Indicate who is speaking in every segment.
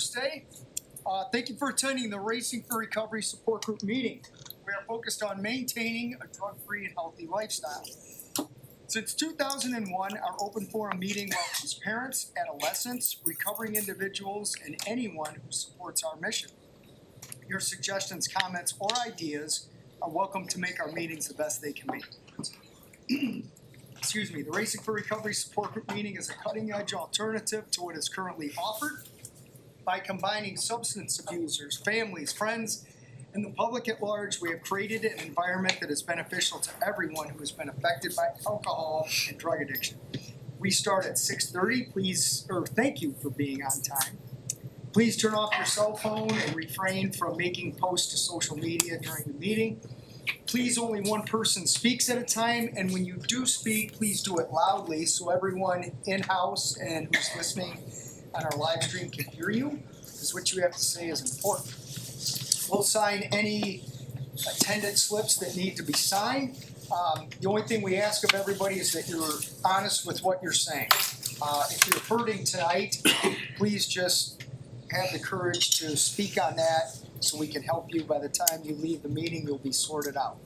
Speaker 1: Thursday. Thank you for attending the Racing for Recovery Support Group meeting. We are focused on maintaining a drug-free and healthy lifestyle. Since 2001, our open forum meeting welcomes parents, adolescents, recovering individuals, and anyone who supports our mission. Your suggestions, comments, or ideas are welcome to make our meetings the best they can be. Excuse me, the Racing for Recovery Support Group meeting is a cutting-edge alternative to what is currently offered. By combining substance abusers, families, friends, and the public at large, we have created an environment that is beneficial to everyone who has been affected by alcohol and drug addiction. We start at 6:30. Thank you for being on time. Please turn off your cell phone and refrain from making posts to social media during the meeting. Please, only one person speaks at a time, and when you do speak, please do it loudly so everyone in-house and who's listening on our live stream can hear you, because what you have to say is important. We'll sign any attendance slips that need to be signed. The only thing we ask of everybody is that you're honest with what you're saying. If you're hurting tonight, please just have the courage to speak on that so we can help you. By the time you leave the meeting, you'll be sorted out.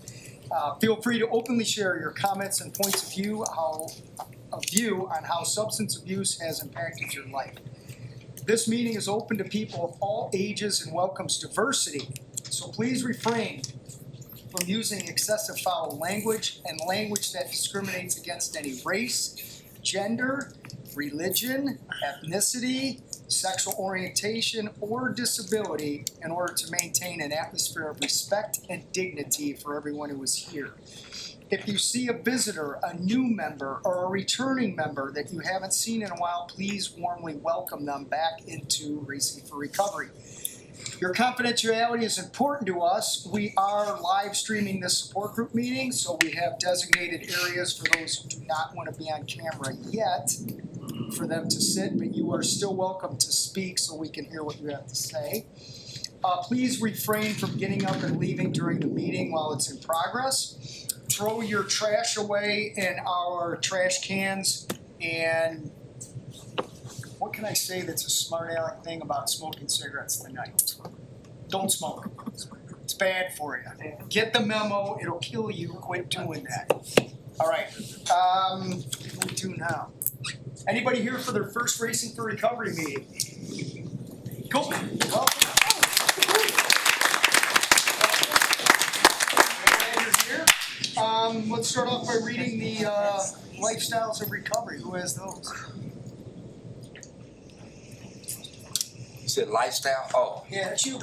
Speaker 1: Feel free to openly share your comments and points of view on how substance abuse has impacted your life. This meeting is open to people of all ages and welcomes diversity, so please refrain from using excessive foul language and language that discriminates against any race, gender, religion, ethnicity, sexual orientation, or disability in order to maintain an atmosphere of respect and dignity for everyone who is here. If you see a visitor, a new member, or a returning member that you haven't seen in a while, please warmly welcome them back into Racing for Recovery. Your confidentiality is important to us. We are live streaming this support group meeting, so we have designated areas for those who do not want to be on camera yet for them to sit, but you are still welcome to speak so we can hear what you have to say. Please refrain from getting up and leaving during the meeting while it's in progress. Throw your trash away in our trash cans, and what can I say that's a smart aleck thing about smoking cigarettes tonight? Don't smoke. It's bad for you. Get the memo, it'll kill you, quit doing that. All right, what do we do now? Anybody here for their first Racing for Recovery meeting? Cool, welcome. Let's start off by reading the lifestyles of recovery. Who has those?
Speaker 2: You said lifestyle? Oh.
Speaker 1: Yeah, it's you.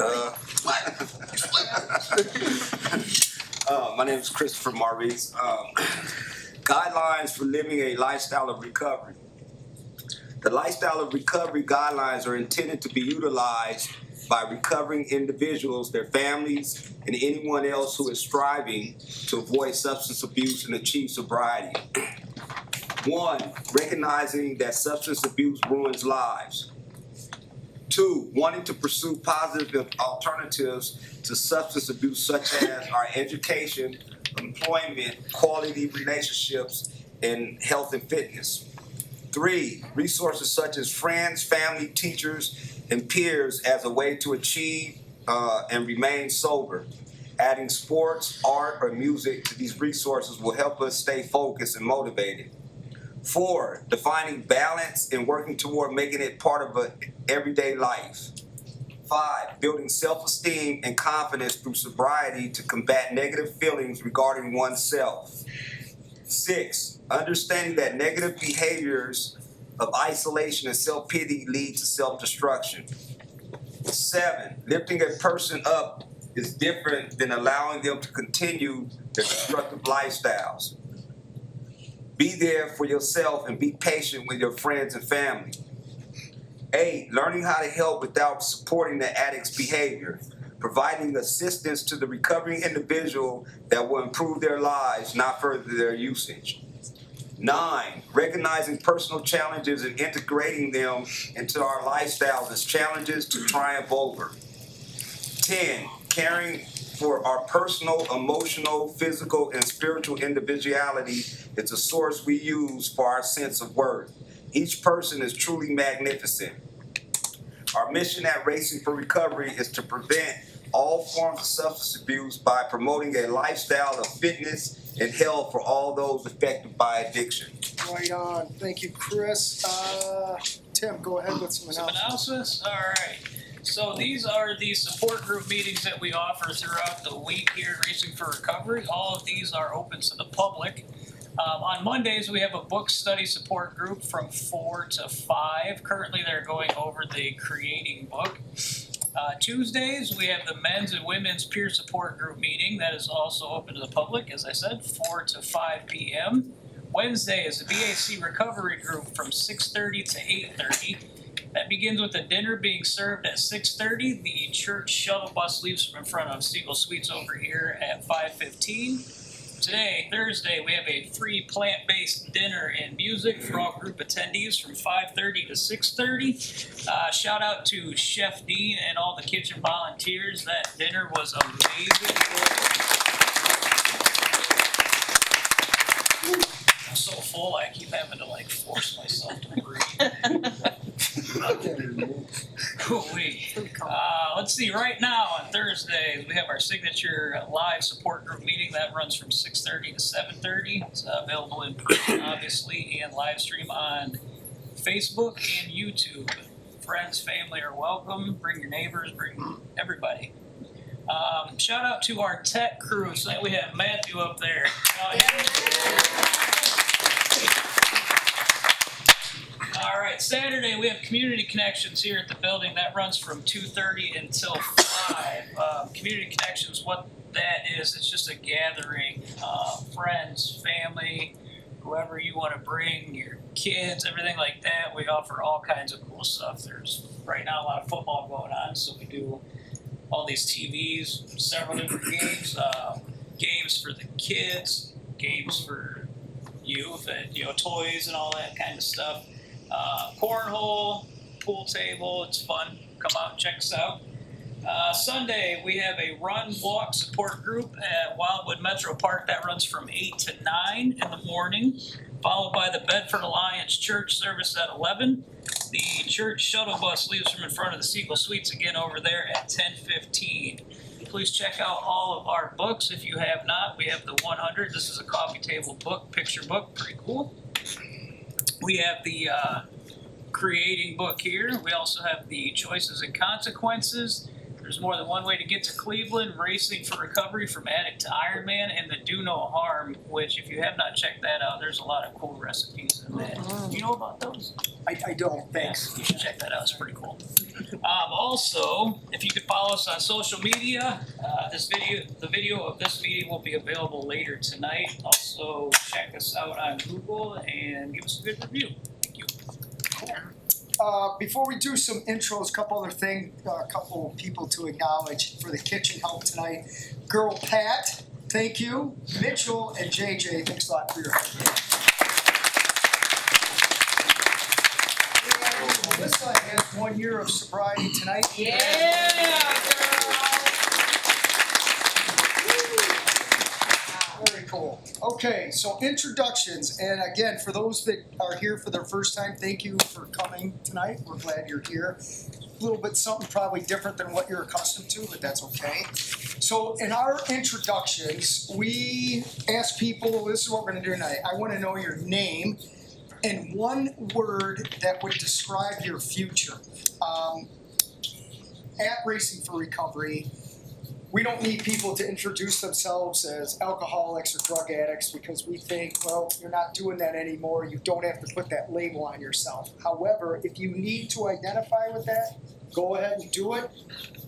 Speaker 2: My name is Christopher Maurice. Guidelines for living a lifestyle of recovery. The lifestyle of recovery guidelines are intended to be utilized by recovering individuals, their families, and anyone else who is striving to avoid substance abuse and achieve sobriety. 1, recognizing that substance abuse ruins lives. 2, wanting to pursue positive alternatives to substance abuse, such as our education, employment, quality relationships, and health and fitness. 3, resources such as friends, family, teachers, and peers as a way to achieve and remain sober. Adding sports, art, or music to these resources will help us stay focused and motivated. 4, defining balance and working toward making it part of an everyday life. 5, building self-esteem and confidence through sobriety to combat negative feelings regarding oneself. 6, understanding that negative behaviors of isolation and self-pity lead to self-destruction. 7, lifting a person up is different than allowing them to continue their destructive lifestyles. Be there for yourself and be patient with your friends and family. 8, learning how to help without supporting the addict's behavior, providing assistance to the recovering individual that will improve their lives, not further their usage. 9, recognizing personal challenges and integrating them into our lifestyles as challenges to triumph over. 10, caring for our personal, emotional, physical, and spiritual individuality is a source we use for our sense of worth. Each person is truly magnificent. Our mission at Racing for Recovery is to prevent all forms of substance abuse by promoting a lifestyle of fitness and health for all those affected by addiction.
Speaker 1: Right on. Thank you, Chris. Tim, go ahead with some
Speaker 3: Announcements? All right. So these are the support group meetings that we offer throughout the week here at Racing for Recovery. All of these are open to the public. On Mondays, we have a book study support group from 4 to 5. Currently, they're going over the Creating book. Tuesdays, we have the men's and women's peer support group meeting. That is also open to the public, as I said, 4 to 5 p.m. Wednesday is the BAC recovery group from 6:30 to 8:30. That begins with the dinner being served at 6:30. The church shuttle bus leaves from in front of Siegel Suites over here at 5:15. Today, Thursday, we have a free plant-based dinner and music for all group attendees from 5:30 to 6:30. Shout out to Chef Dean and all the kitchen volunteers. That dinner was amazing. I'm so full, I keep having to force myself to breathe. Let's see, right now on Thursday, we have our signature live support group meeting that runs from 6:30 to 7:30. It's available in person, obviously, and live stream on Facebook and YouTube. Friends, family are welcome. Bring your neighbors, bring everybody. Shout out to our tech crew. So we have Matthew up there. All right, Saturday we have Community Connections here at the building. That runs from 2:30 until 5. Community Connections, what that is, it's just a gathering. Friends, family, whoever you want to bring, your kids, everything like that. We offer all kinds of cool stuff. There's right now a lot of football going on, so we do all these TVs, several different games, games for the kids, games for youth, and toys and all that kind of stuff. Cornhole, pool table, it's fun. Come out and check us out. Sunday, we have a run walk support group at Wildwood Metro Park that runs from 8 to 9 in the morning, followed by the Bedford Alliance Church service at 11. The church shuttle bus leaves from in front of the Siegel Suites again over there at 10:15. Please check out all of our books if you have not. We have the 100. This is a coffee table book, picture book, pretty cool. We have the Creating book here. We also have the Choices and Consequences. There's more than one way to get to Cleveland, Racing for Recovery from Addict to Ironman, and the Do No Harm, which if you have not checked that out, there's a lot of cool recipes in that. You know about those?
Speaker 1: I don't, thanks.
Speaker 3: Yeah, you should check that out, it's pretty cool. Also, if you could follow us on social media, the video of this meeting will be available later tonight. Also, check us out on Google and give us a good review. Thank you.
Speaker 1: Before we do some intros, couple other things, a couple people to acknowledge for the kitchen help tonight. Girl Pat, thank you. Mitchell and JJ, thanks a lot for your help. Melissa has 1 year of sobriety tonight.
Speaker 3: Yeah!
Speaker 1: Very cool. Okay, so introductions, and again, for those that are here for their first time, thank you for coming tonight. We're glad you're here. A little bit something probably different than what you're accustomed to, but that's okay. So in our introductions, we ask people, this is what we're gonna do tonight. I wanna know your name and one word that would describe your future. At Racing for Recovery, we don't need people to introduce themselves as alcoholics or drug addicts because we think, well, you're not doing that anymore. You don't have to put that label on yourself. However, if you need to identify with that, go ahead and do it.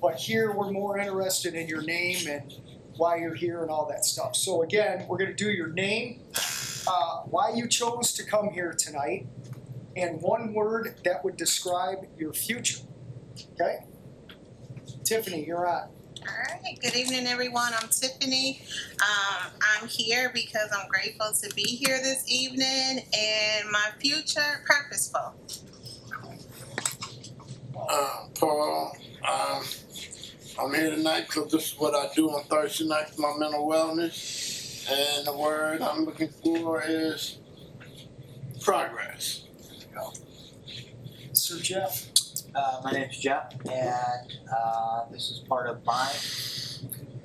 Speaker 1: But here we're more interested in your name and why you're here and all that stuff. So again, we're gonna do your name, why you chose to come here tonight, and one word that would describe your future, okay? Tiffany, you're on.
Speaker 4: All right, good evening, everyone. I'm Tiffany. I'm here because I'm grateful to be here this evening and my future purposeful.
Speaker 5: Paul, I'm here tonight because this is what I do on Thursday night for my mental wellness. And the word I'm looking for is progress.
Speaker 1: Sir Jeff.
Speaker 6: My name's Jeff, and this is part of my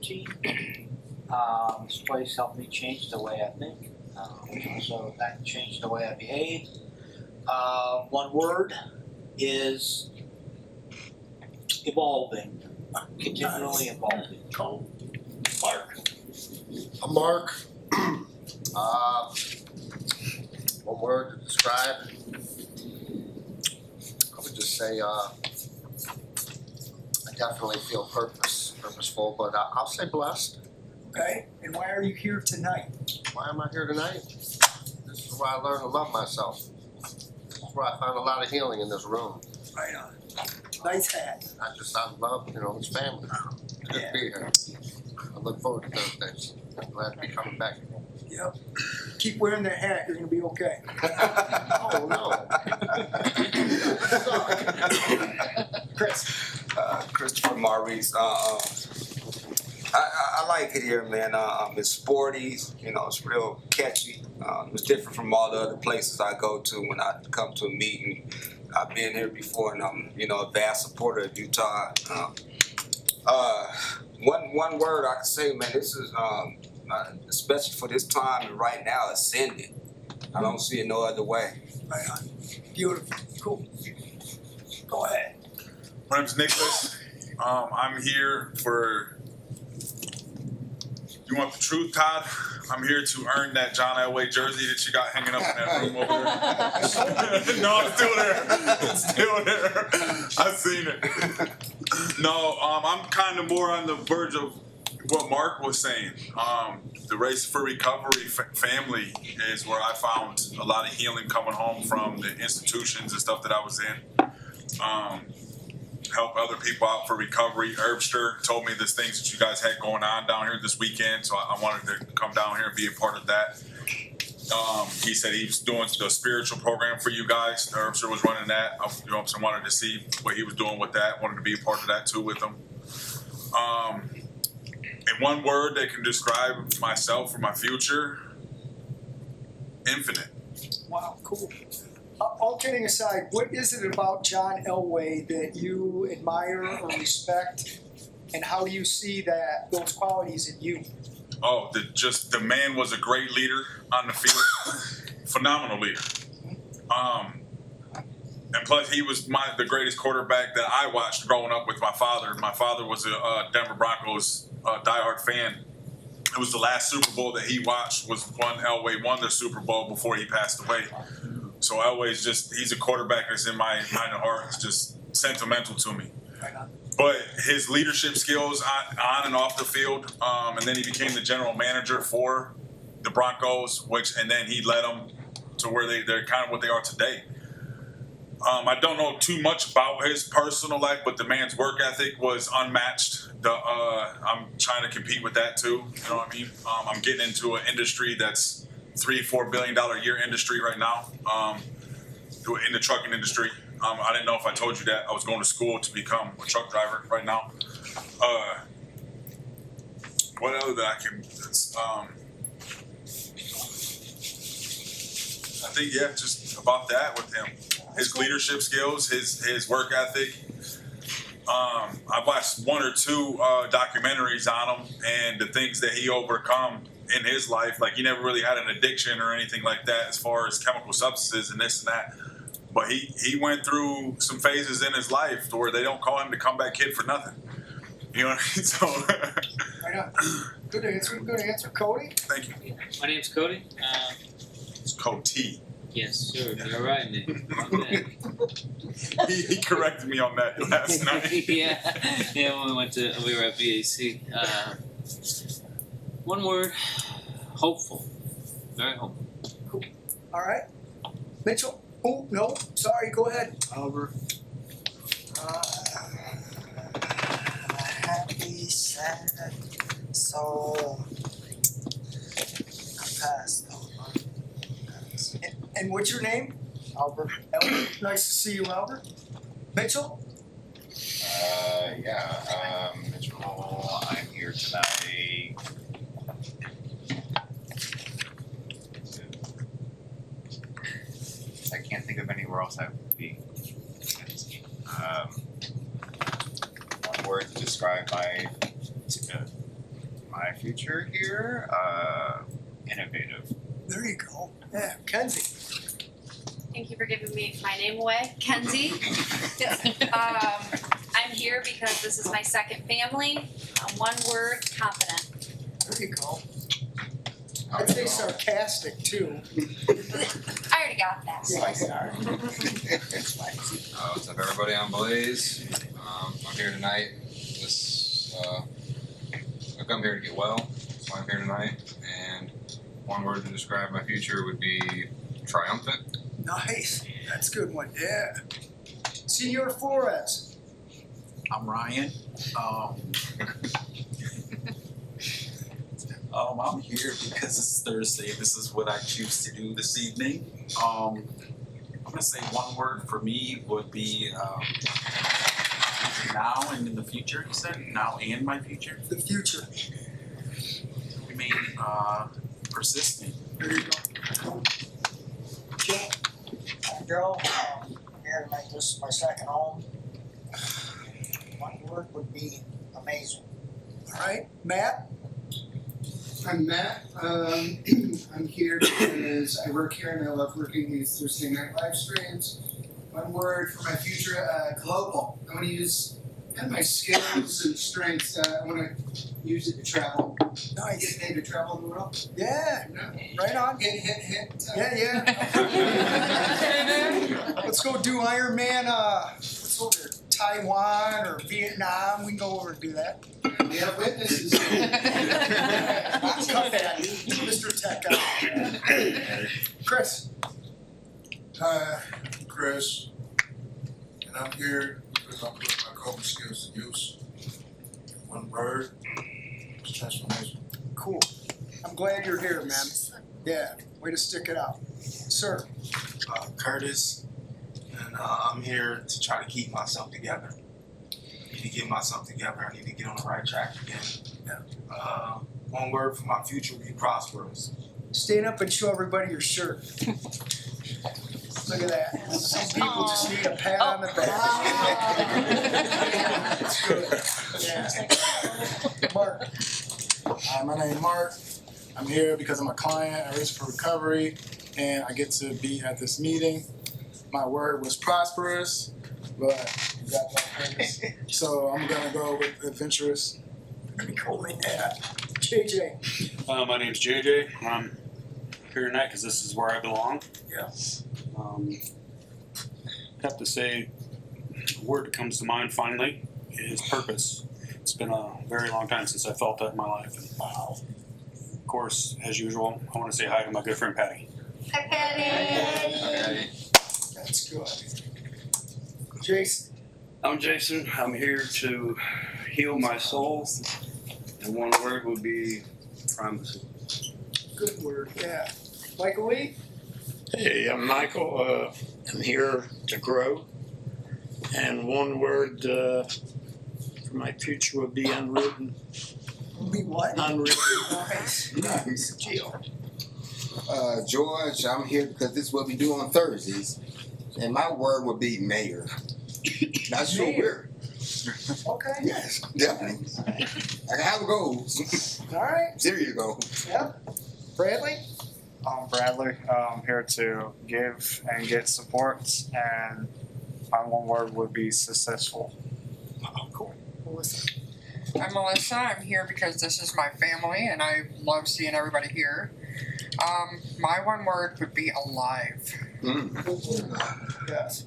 Speaker 6: team. This place helped me change the way I think, so that changed the way I behave. One word is evolving, continually evolving.
Speaker 3: Cool. Mark.
Speaker 7: Mark. One word to describe. I would just say I definitely feel purposeful, but I'll say blessed.
Speaker 1: Okay, and why are you here tonight?
Speaker 7: Why am I here tonight? This is where I learned to love myself. This is where I found a lot of healing in this room.
Speaker 1: Right on. Nice hat.
Speaker 7: I love, this family. It's good to be here. I look forward to Thursdays. I'm glad to be coming back.
Speaker 1: Yep. Keep wearing that hat, you're gonna be okay.
Speaker 7: Oh, no.
Speaker 1: Chris.
Speaker 2: Christopher Maurice. I like it here, man. It's sporty, it's real catchy. It's different from all the other places I go to when I come to a meeting. I've been here before, and I'm, a vast supporter of Utah. One word I can say, man, this is, especially for this time and right now, ascending. I don't see it no other way.
Speaker 1: Right on. Beautiful. Cool. Go ahead.
Speaker 8: My name's Nicholas. I'm here for. You want the truth, Todd? I'm here to earn that John Elway jersey that you got hanging up in that room over there. No, it's still there. It's still there. I've seen it. No, I'm kind of more on the verge of what Mark was saying. The Race for Recovery family is where I found a lot of healing coming home from the institutions and stuff that I was in. Help other people out for recovery. Herbster told me there's things that you guys had going on down here this weekend, so I wanted to come down here and be a part of that. He said he was doing the spiritual program for you guys. Herbster was running that. I wanted to see what he was doing with that. Wanted to be a part of that too with him. In one word that can describe myself or my future, infinite.
Speaker 1: Wow, cool. All kidding aside, what is it about John Elway that you admire or respect, and how do you see those qualities in you?
Speaker 8: Oh, the man was a great leader on the field, phenomenal leader. And plus he was the greatest quarterback that I watched growing up with my father. My father was a Denver Broncos diehard fan. It was the last Super Bowl that he watched was when Elway won the Super Bowl before he passed away. So Elway's he's a quarterback that's in my mind and heart. It's just sentimental to me. But his leadership skills on and off the field, and then he became the general manager for the Broncos, and then he led them to where they're kind of what they are today. I don't know too much about his personal life, but the man's work ethic was unmatched. I'm trying to compete with that too. You know what I mean? I'm getting into an industry that's $3-4 billion a year industry right now, in the trucking industry. I didn't know if I told you that. I was going to school to become a truck driver right now. What other that I can, I think, just about that with him. His leadership skills, his work ethic. I've watched one or two documentaries on him and the things that he overcome in his life. Like, he never really had an addiction or anything like that as far as chemical substances and this and that. But he went through some phases in his life to where they don't call him the comeback kid for nothing. You know what I mean? So
Speaker 1: Right on. Good answer. Cody?
Speaker 8: Thank you.
Speaker 9: My name's Cody.
Speaker 8: It's Cody.
Speaker 9: Yes, sir. You're right, Nick.
Speaker 8: He corrected me on that last night.
Speaker 9: yeah, when we were at BAC. One word, hopeful. Very hopeful.
Speaker 1: Cool. All right. Mitchell? Oh, no. Sorry. Go ahead.
Speaker 6: Albert.
Speaker 10: Happy, sad, so I passed.
Speaker 1: And what's your name?
Speaker 10: Albert.
Speaker 1: Albert. Nice to see you, Albert. Mitchell?
Speaker 11: Mitchell, I'm here tonight. I can't think of anywhere else I would be. describe my future here, innovative.
Speaker 1: There you go. Yeah, Kenzie.
Speaker 12: Thank you for giving me my name away, Kenzie. I'm here because this is my second family. One word, confident.
Speaker 1: There you go. I'd say sarcastic too.
Speaker 12: I already got that.
Speaker 13: What's up, everybody? I'm Blaze. I'm here tonight. I've come here to get well, so I'm here tonight. And one word to describe my future would be triumphant.
Speaker 1: Nice. That's a good one. Yeah. Senor Flores.
Speaker 14: I'm Ryan. I'm here because it's Thursday. This is what I choose to do this evening. I'm gonna say one word for me would be now and in the future. You said now and my future.
Speaker 1: The future.
Speaker 14: Remain persistent.
Speaker 1: There you go.
Speaker 10: Joe. I'm Joe. I'm here to make this my second home. One word would be amazing.
Speaker 1: All right, Matt.
Speaker 15: I'm Matt. I'm here because I work here and I love working these Thursday night live streams. One word for my future, global. I want to use kind of my skills and strengths. I want to use it to travel.
Speaker 1: Nice.
Speaker 15: Get paid to travel the world.
Speaker 1: Yeah.
Speaker 15: You know?
Speaker 1: Right on.
Speaker 15: Hit.
Speaker 1: Yeah. Let's go do Iron Man. What's over there? Taiwan or Vietnam. We can go over and do that.
Speaker 15: We have witnesses.
Speaker 1: Cut that, Mr. Tech guy. Chris.
Speaker 5: Hi, I'm Chris, and I'm here because I'm putting my coping skills to use. One word, it's transformation.
Speaker 1: Cool. I'm glad you're here, man. Yeah, way to stick it out. Sir.
Speaker 16: Curtis, and I'm here to try to keep myself together. I need to get myself together. I need to get on the right track again. One word for my future would be prosperous.
Speaker 1: Stand up and show everybody your shirt. Look at that. Some people just need a pat on the back. That's good. Yeah. Mark.
Speaker 17: Hi, my name is Mark. I'm here because I'm a client at Risk for Recovery, and I get to be at this meeting. My word was prosperous, but you got that purpose. So I'm gonna go with adventurous.
Speaker 1: Cool, yeah. JJ.
Speaker 18: My name's JJ. I'm here tonight because this is where I belong.
Speaker 1: Yeah.
Speaker 18: I have to say, the word that comes to mind finally is purpose. It's been a very long time since I felt that in my life. And, of course, as usual, I want to say hi to my good friend Patty.
Speaker 12: Hi, Patty.
Speaker 1: That's good. Jason.
Speaker 19: I'm Jason. I'm here to heal my soul, and one word would be primacy.
Speaker 1: Good word, yeah. Michael Lee?
Speaker 20: Hey, I'm Michael. I'm here to grow, and one word for my future would be unwritten.
Speaker 1: Be what?
Speaker 20: Unwritten.
Speaker 1: Nice. Geo.
Speaker 21: George, I'm here because this is what we do on Thursdays, and my word would be mayor. Not sure where.
Speaker 1: Okay.
Speaker 21: Yes, definitely. I can have a goal.
Speaker 1: All right.
Speaker 21: There you go.
Speaker 1: Yep. Bradley?
Speaker 22: I'm Bradley. I'm here to give and get support, and my one word would be successful.
Speaker 1: Oh, cool. Melissa.
Speaker 23: I'm Melissa. I'm here because this is my family, and I love seeing everybody here. My one word would be alive.
Speaker 1: Yes.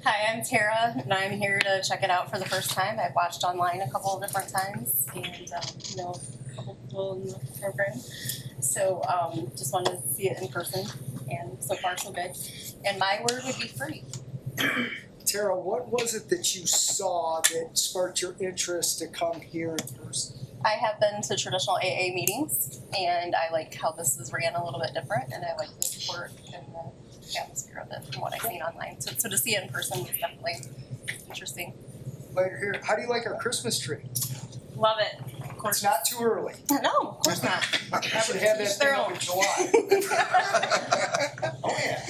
Speaker 24: Hi, I'm Tara, and I'm here to check it out for the first time. I've watched online a couple of different times and know a couple people in the program. So just wanted to see it in person, and so far so good. And my word would be free.
Speaker 1: Tara, what was it that you saw that sparked your interest to come here in person?
Speaker 24: I have been to traditional AA meetings, and I like how this is ran a little bit different, and I like the support and the atmosphere of it from what I've seen online. So to see it in person was definitely interesting.
Speaker 1: Glad you're here. How do you like our Christmas tree?
Speaker 24: Love it. Of course.
Speaker 1: It's not too early.
Speaker 24: No, of course not.
Speaker 1: I should have that thing up in July. Oh yeah.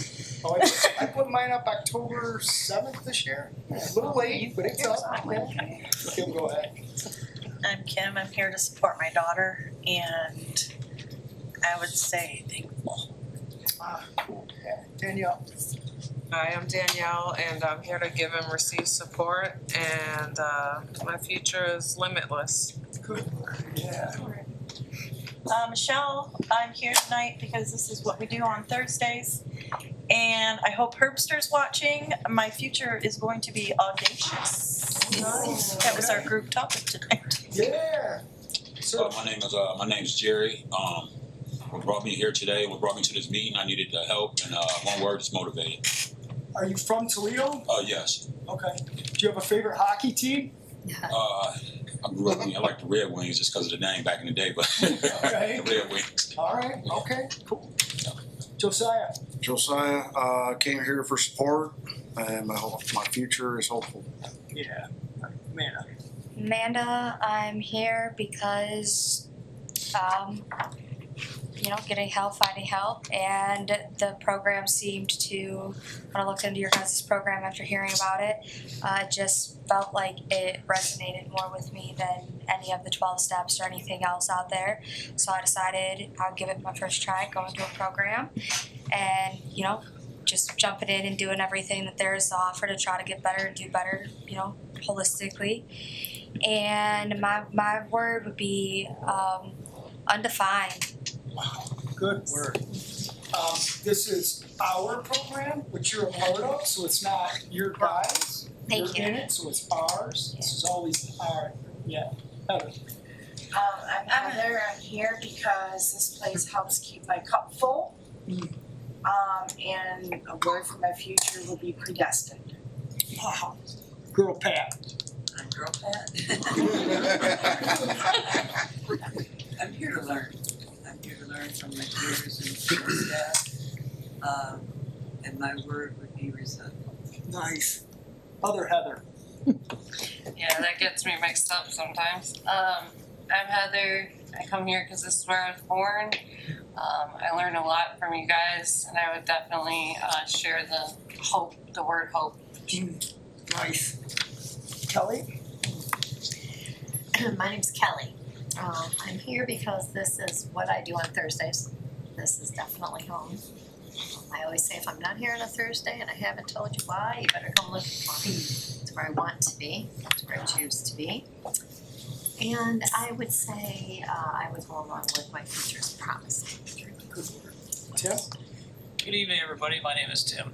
Speaker 1: Oh, I put mine up October 7th this year. A little late, but it's up. Kim, go ahead.
Speaker 2: I'm Kim. I'm here to support my daughter, and I would say thankful.
Speaker 1: Cool. Yeah. Danielle.
Speaker 3: Hi, I'm Danielle, and I'm here to give and receive support, and my future is limitless.
Speaker 1: Good. Yeah.
Speaker 2: Michelle, I'm here tonight because this is what we do on Thursdays, and I hope Herbster's watching. My future is going to be audacious.
Speaker 1: Nice.
Speaker 2: That was our group topic tonight.
Speaker 1: Yeah. So
Speaker 4: my name's Jerry. What brought me here today, what brought me to this meeting, I needed the help, and one word is motivated.
Speaker 1: are you from Toledo?
Speaker 4: Yes.
Speaker 1: Okay. Do you have a favorite hockey team?
Speaker 4: I grew up, I like the Red Wings just because of the name back in the day, but
Speaker 1: Okay.
Speaker 4: the Red Wings.
Speaker 1: All right. Okay. Cool. Josiah.
Speaker 7: Josiah came here for support, and my future is hopeful.
Speaker 1: Yeah. Amanda.
Speaker 25: Amanda, I'm here because, getting help, finding help, and the program seemed to, when I looked into your guys' program after hearing about it, it just felt like it resonated more with me than any of the 12 steps or anything else out there. So I decided I'll give it my first try, going to a program, and, just jumping in and doing everything that there is to offer to try to get better and do better, holistically. And my word would be undefined.
Speaker 1: Wow, good word. This is our program, which you're a part of, so it's not your guys.
Speaker 25: Thank
Speaker 1: You're
Speaker 25: you.
Speaker 1: in it, so it's ours. This is always our, yeah. Heather.
Speaker 26: I'm Heather. I'm here because this place helps keep my cup full. And a word for my future will be predestined.
Speaker 1: Wow. Girl Pat.
Speaker 26: I'm Girl Pat.
Speaker 27: I'm here to learn. I'm here to learn from my peers and staff. And my word would be resentful.
Speaker 1: Nice. Other Heather.
Speaker 3: Yeah, that gets me mixed up sometimes. I'm Heather. I come here because this is where I was born. I learned a lot from you guys, and I would definitely share the word hope.
Speaker 1: Nice. Kelly?
Speaker 28: My name's Kelly. I'm here because this is what I do on Thursdays. This is definitely home. I always say if I'm not here on a Thursday and I haven't told you why, you better come looking for me. It's where I want to be. It's where I choose to be. And I would say I would go along with my future's promising.
Speaker 1: Tim?
Speaker 29: Good evening, everybody. My name is Tim.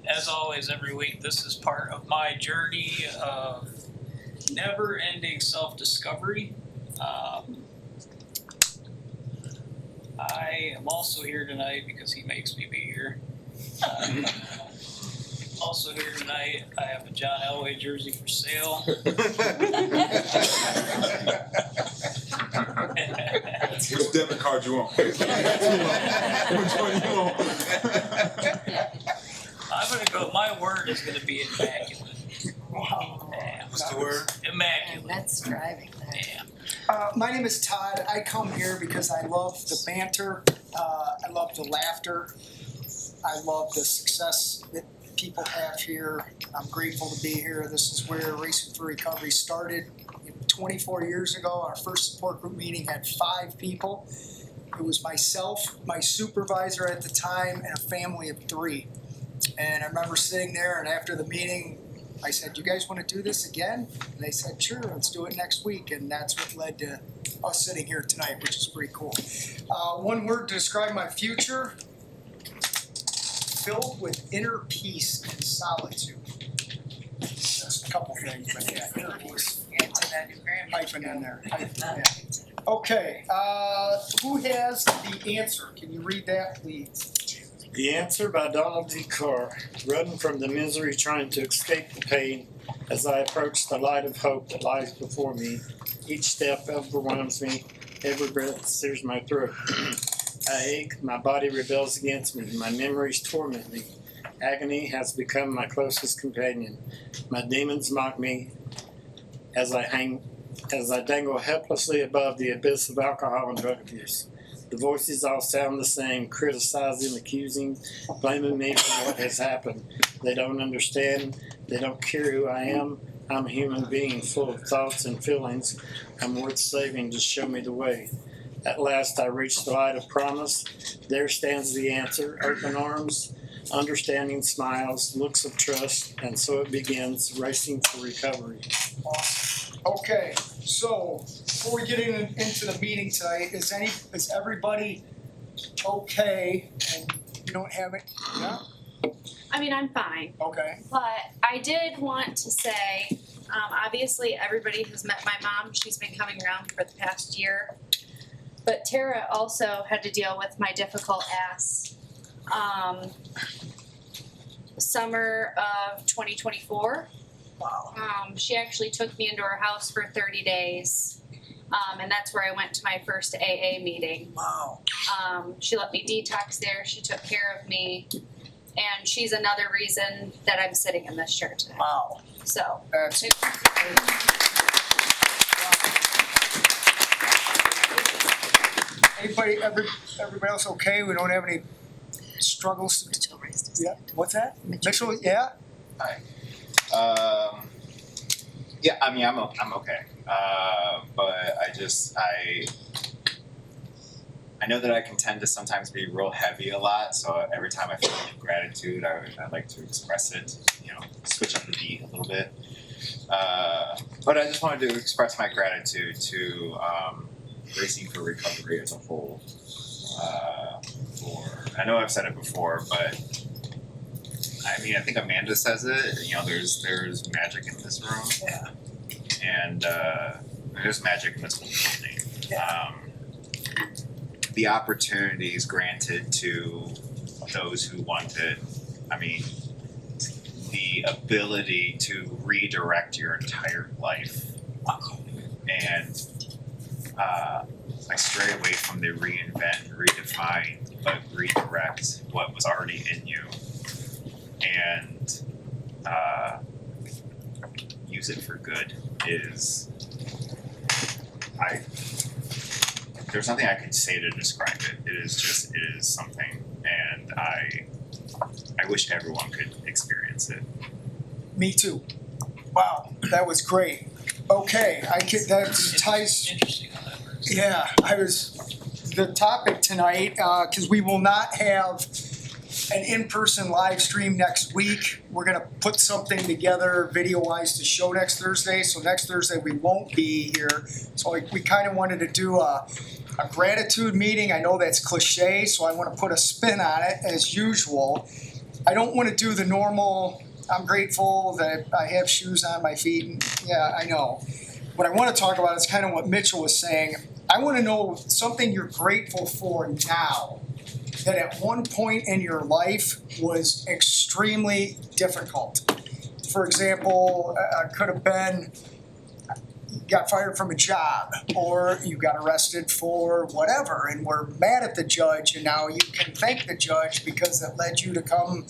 Speaker 29: As always, every week, this is part of my journey of never-ending self-discovery. I am also here tonight because he makes me be here. Also here tonight, I have a John Elway jersey for sale.
Speaker 8: Which debit card you want? Which one you want?
Speaker 29: I'm gonna go, my word is gonna be immaculate.
Speaker 1: Wow.
Speaker 29: Yeah.
Speaker 1: What's the word?
Speaker 29: Immaculate.
Speaker 28: That's driving there.
Speaker 29: Yeah.
Speaker 1: My name is Todd. I come here because I love the banter. I love the laughter. I love the success that people have here. I'm grateful to be here. This is where Racing for Recovery started 24 years ago. Our first support group meeting had 5 people. It was myself, my supervisor at the time, and a family of 3. And I remember sitting there, and after the meeting, I said, "You guys want to do this again?" And they said, "Sure, let's do it next week." And that's what led to us sitting here tonight, which is pretty cool. One word to describe my future: filled with inner peace and solitude. That's a couple things, but yeah, inner peace. Hyphen in there. Yeah. Okay, who has the answer? Can you read that, please?
Speaker 20: The Answer by Donald D. Carr. Running from the misery, trying to escape the pain as I approach the light of hope that lies before me. Each step overwhelms me. Every breath sears my throat. I ache, my body rebels against me. My memories torment me. Agony has become my closest companion. My demons mock me as I dangle helplessly above the abyss of alcohol and drug abuse. The voices all sound the same, criticizing, accusing, blaming me for what has happened. They don't understand. They don't care who I am. I'm a human being full of thoughts and feelings. I'm worth saving. Just show me the way. At last I reached the light of promise. There stands the answer. Open arms, understanding smiles, looks of trust, and so it begins, racing for recovery.
Speaker 1: Awesome. Okay, so before we get into the meeting tonight, is everybody okay? And you don't have it? Yeah?
Speaker 12: I mean, I'm fine.
Speaker 1: Okay.
Speaker 12: But I did want to say, obviously everybody has met my mom. She's been coming around for the past year. But Tara also had to deal with my difficult ass. Summer of 2024.
Speaker 1: Wow.
Speaker 12: She actually took me into her house for 30 days. And that's where I went to my first AA meeting.
Speaker 1: Wow.
Speaker 12: She let me detox there. She took care of me. And she's another reason that I'm sitting in this chair today.
Speaker 1: Wow.
Speaker 12: So.
Speaker 1: That's everybody else okay? We don't have any struggles?
Speaker 28: Mitchell raised his
Speaker 1: Yeah. What's that? Mitchell, yeah?
Speaker 5: Hi. Yeah, I mean, I'm okay. But I know that I can tend to sometimes be real heavy a lot. So every time I feel gratitude, I like to express it. Switch up the beat a little bit. But I just wanted to express my gratitude to Racing for Recovery as a whole. I know I've said it before, but I mean, I think Amanda says it. There's magic in this room.
Speaker 1: Yeah.
Speaker 5: And there's magic in this whole building.
Speaker 1: Yeah.
Speaker 5: The opportunities granted to those who want it. I mean, the ability to redirect your entire life. And I stray away from the reinvent, redefine, but redirect what was already in you. And use it for good is there's nothing I could say to describe it. It is something, and I wish everyone could experience it.
Speaker 1: Me too. Wow, that was great. Okay, that ties.
Speaker 29: Interesting how that works.
Speaker 1: Yeah, the topic tonight, because we will not have an in-person live stream next week. We're gonna put something together video-wise to show next Thursday. So next Thursday we won't be here. So we kind of wanted to do a gratitude meeting. I know that's cliche, so I want to put a spin on it as usual. I don't want to do the normal, I'm grateful that I have shoes on my feet. And, yeah, I know. What I want to talk about is kind of what Mitchell was saying. I want to know something you're grateful for now that at one point in your life was extremely difficult. For example, could have been you got fired from a job, or you got arrested for whatever, and were mad at the judge, and now you can thank the judge because it led you to come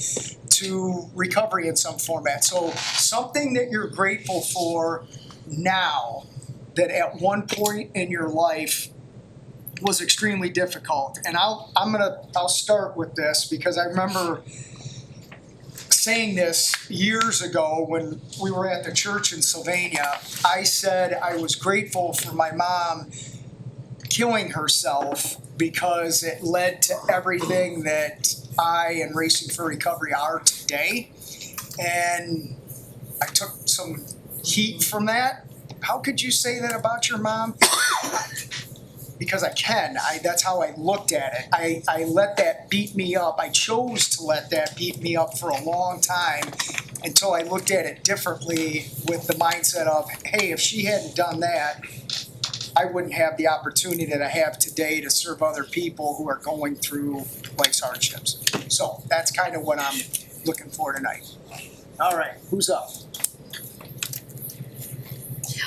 Speaker 1: to recovery in some format. So something that you're grateful for now that at one point in your life was extremely difficult. And I'll start with this because I remember saying this years ago when we were at the church in Sylvania. I said I was grateful for my mom killing herself because it led to everything that I and Racing for Recovery are today. And I took some heat from that. How could you say that about your mom? Because I can. That's how I looked at it. I let that beat me up. I chose to let that beat me up for a long time until I looked at it differently with the mindset of, hey, if she hadn't done that, I wouldn't have the opportunity that I have today to serve other people who are going through life's hardships. So that's kind of what I'm looking for tonight. All right, who's up?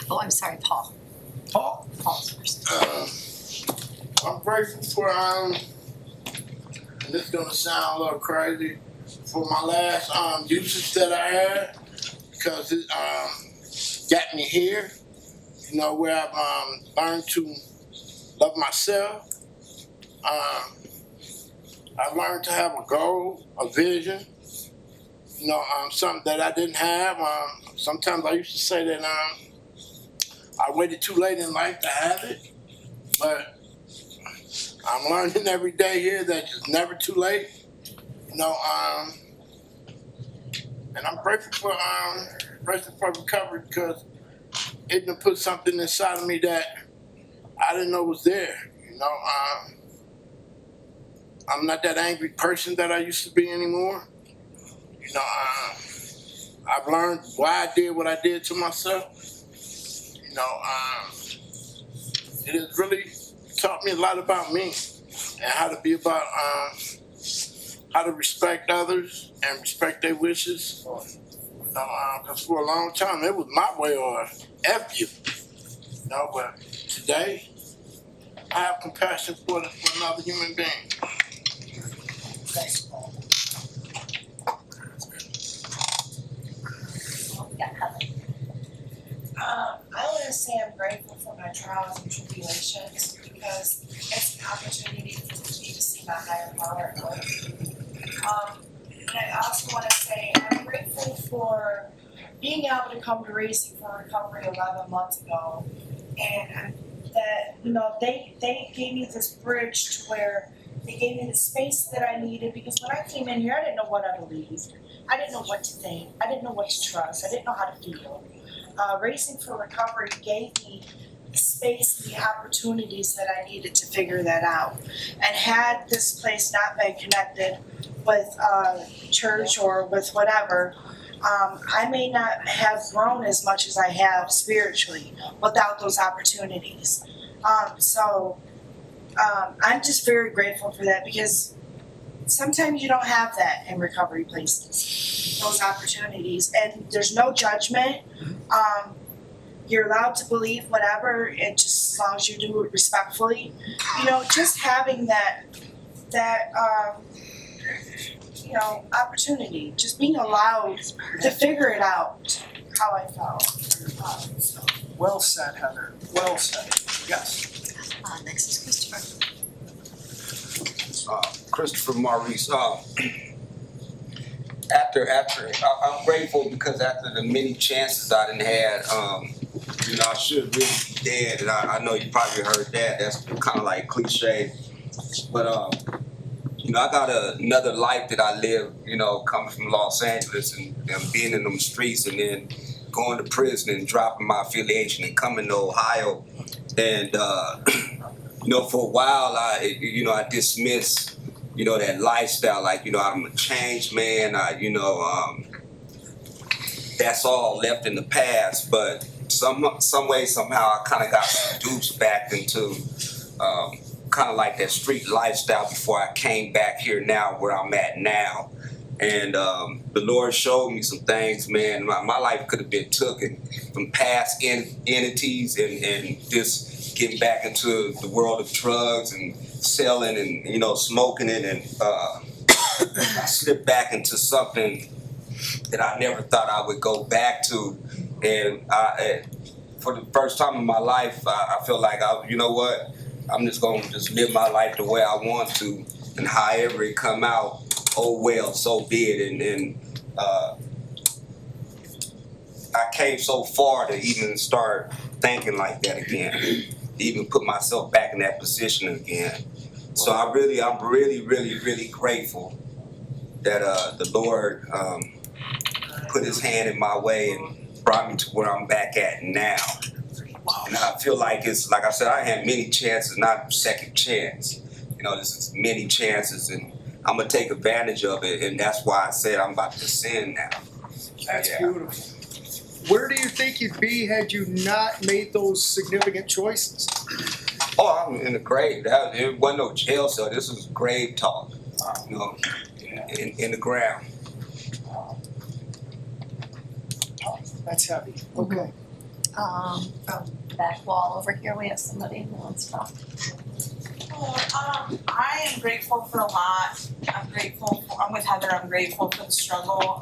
Speaker 28: Oh, I'm sorry, Paul.
Speaker 1: Paul?
Speaker 28: Paul's first.
Speaker 6: I'm grateful for, and this is gonna sound a little crazy, for my last usage that I had, because it got me here, where I've learned to love myself I learned to have a goal, a vision. You know, something that I didn't have. Sometimes I used to say that I waited too late in life to have it, but I'm learning every day here that it's never too late. You know, and I'm grateful for recovery because it done put something inside of me that I didn't know was there. You know, I'm not that angry person that I used to be anymore. You know, I've learned why I did what I did to myself. You know, it has really taught me a lot about me and how to be about, how to respect others and respect their wishes. You know, because for a long time it was my way or F you. You know, but today I have compassion for another human being.
Speaker 1: Thanks, Paul.
Speaker 26: I want to say I'm grateful for my trials and tribulations because it's an opportunity for me to see my higher power at work. And I also want to say I'm grateful for being able to come to Racing for Recovery 11 months ago, and that, you know, they gave me this bridge to where they gave me the space that I needed, because when I came in here I didn't know what I believed. I didn't know what to think. I didn't know what to trust. I didn't know how to feel. Racing for Recovery gave me the space and the opportunities that I needed to figure that out. And had this place not been connected with church or with whatever, I may not have grown as much as I have spiritually without those opportunities. So I'm just very grateful for that, because sometimes you don't have that in recovery places, those opportunities, and there's no judgment. You're allowed to believe whatever, it just as long as you do it respectfully. You know, just having that you know, opportunity, just being allowed to figure it out how I felt. So.
Speaker 1: Well said, Heather. Well said. Yes.
Speaker 28: Next is Christopher.
Speaker 9: Christopher Maurice. I'm grateful because after the many chances I done had, you know, I should really be dead, and I know you probably heard that. That's kind of like cliche, but you know, I got another life that I live. You know, coming from Los Angeles and being in them streets, and then going to prison and dropping my affiliation and coming to Ohio, and you know, for a while I dismissed, you know, that lifestyle, like, you know, I'm a changed man. That's all left in the past. But some way, somehow, I kind of got seduced back into kind of like that street lifestyle before I came back here now where I'm at now. And the Lord showed me some things, man. My life could have been taken from past entities and just getting back into the world of drugs and selling and, you know, smoking it, and I slipped back into something that I never thought I would go back to. And for the first time in my life, I feel like, you know what, I'm just going to just live my life the way I want to, and however it come out, oh well, so be it. And I came so far to even start thinking like that again, to even put myself back in that position again. So I'm really, really grateful that the Lord put His hand in my way and brought me to where I'm back at now. And I feel like it's, like I said, I had many chances, not second chance. You know, this is many chances, and I'm gonna take advantage of it, and that's why I said I'm about to sin now.
Speaker 1: That's beautiful. Where do you think you'd be had you not made those significant choices?
Speaker 9: Oh, I'm in the grave. It wasn't no jail cell. This was grave talk. You know, in the ground.
Speaker 1: That's heavy. Okay.
Speaker 28: From the back wall over here, we have somebody who wants to talk.
Speaker 26: I am grateful for a lot. I'm with Heather. I'm grateful for the struggle.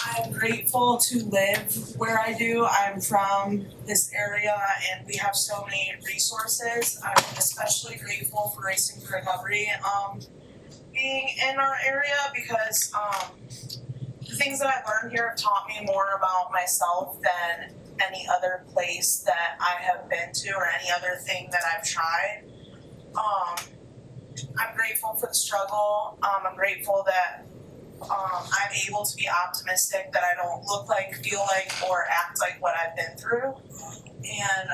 Speaker 26: I'm grateful to live where I do. I'm from this area and we have so many resources. I'm especially grateful for Racing for Recovery being in our area because the things that I've learned here have taught me more about myself than any other place that I have been to or any other thing that I've tried. I'm grateful for the struggle. I'm grateful that I'm able to be optimistic, that I don't look like, feel like, or act like what I've been through. And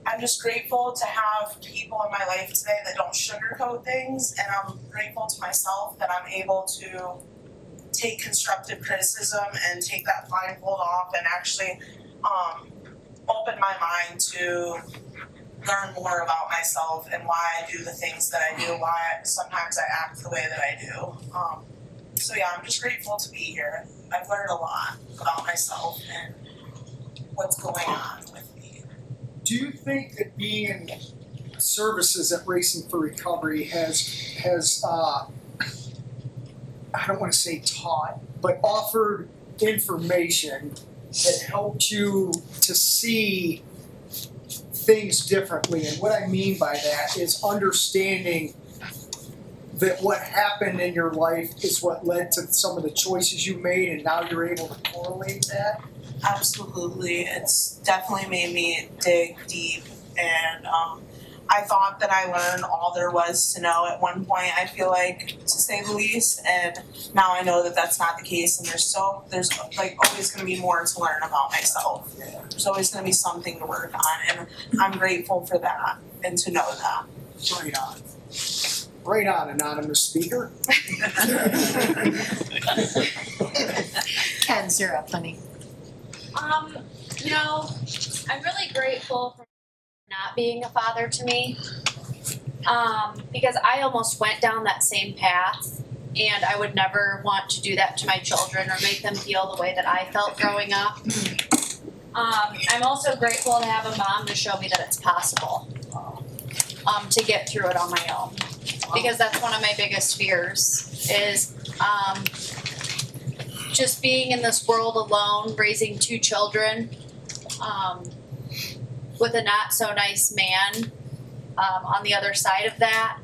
Speaker 26: I'm just grateful to have people in my life today that don't sugarcoat things, and I'm grateful to myself that I'm able to take constructive criticism and take that blindfold off and actually open my mind to learn more about myself and why I do the things that I do, why sometimes I act the way that I do. So yeah, I'm just grateful to be here. I've learned a lot about myself and what's going on with me.
Speaker 1: Do you think that being in services at Racing for Recovery has I don't want to say taught, but offered information that helped you to see things differently? And what I mean by that is understanding that what happened in your life is what led to some of the choices you made, and now you're able to correlate that?
Speaker 26: Absolutely. It's definitely made me dig deep, and I thought that I learned all there was to know at one point, I feel like, to say the least, and now I know that that's not the case, and there's like always going to be more to learn about myself. There's always going to be something to work on, and I'm grateful for that and to know that.
Speaker 1: Right on. Right on, anonymous speaker.
Speaker 28: Ken's, you're up, honey.
Speaker 12: You know, I'm really grateful for not being a father to me, because I almost went down that same path, and I would never want to do that to my children or make them feel the way that I felt growing up. I'm also grateful to have a mom to show me that it's possible to get through it on my own, because that's one of my biggest fears is just being in this world alone, raising two children, with a not so nice man on the other side of that.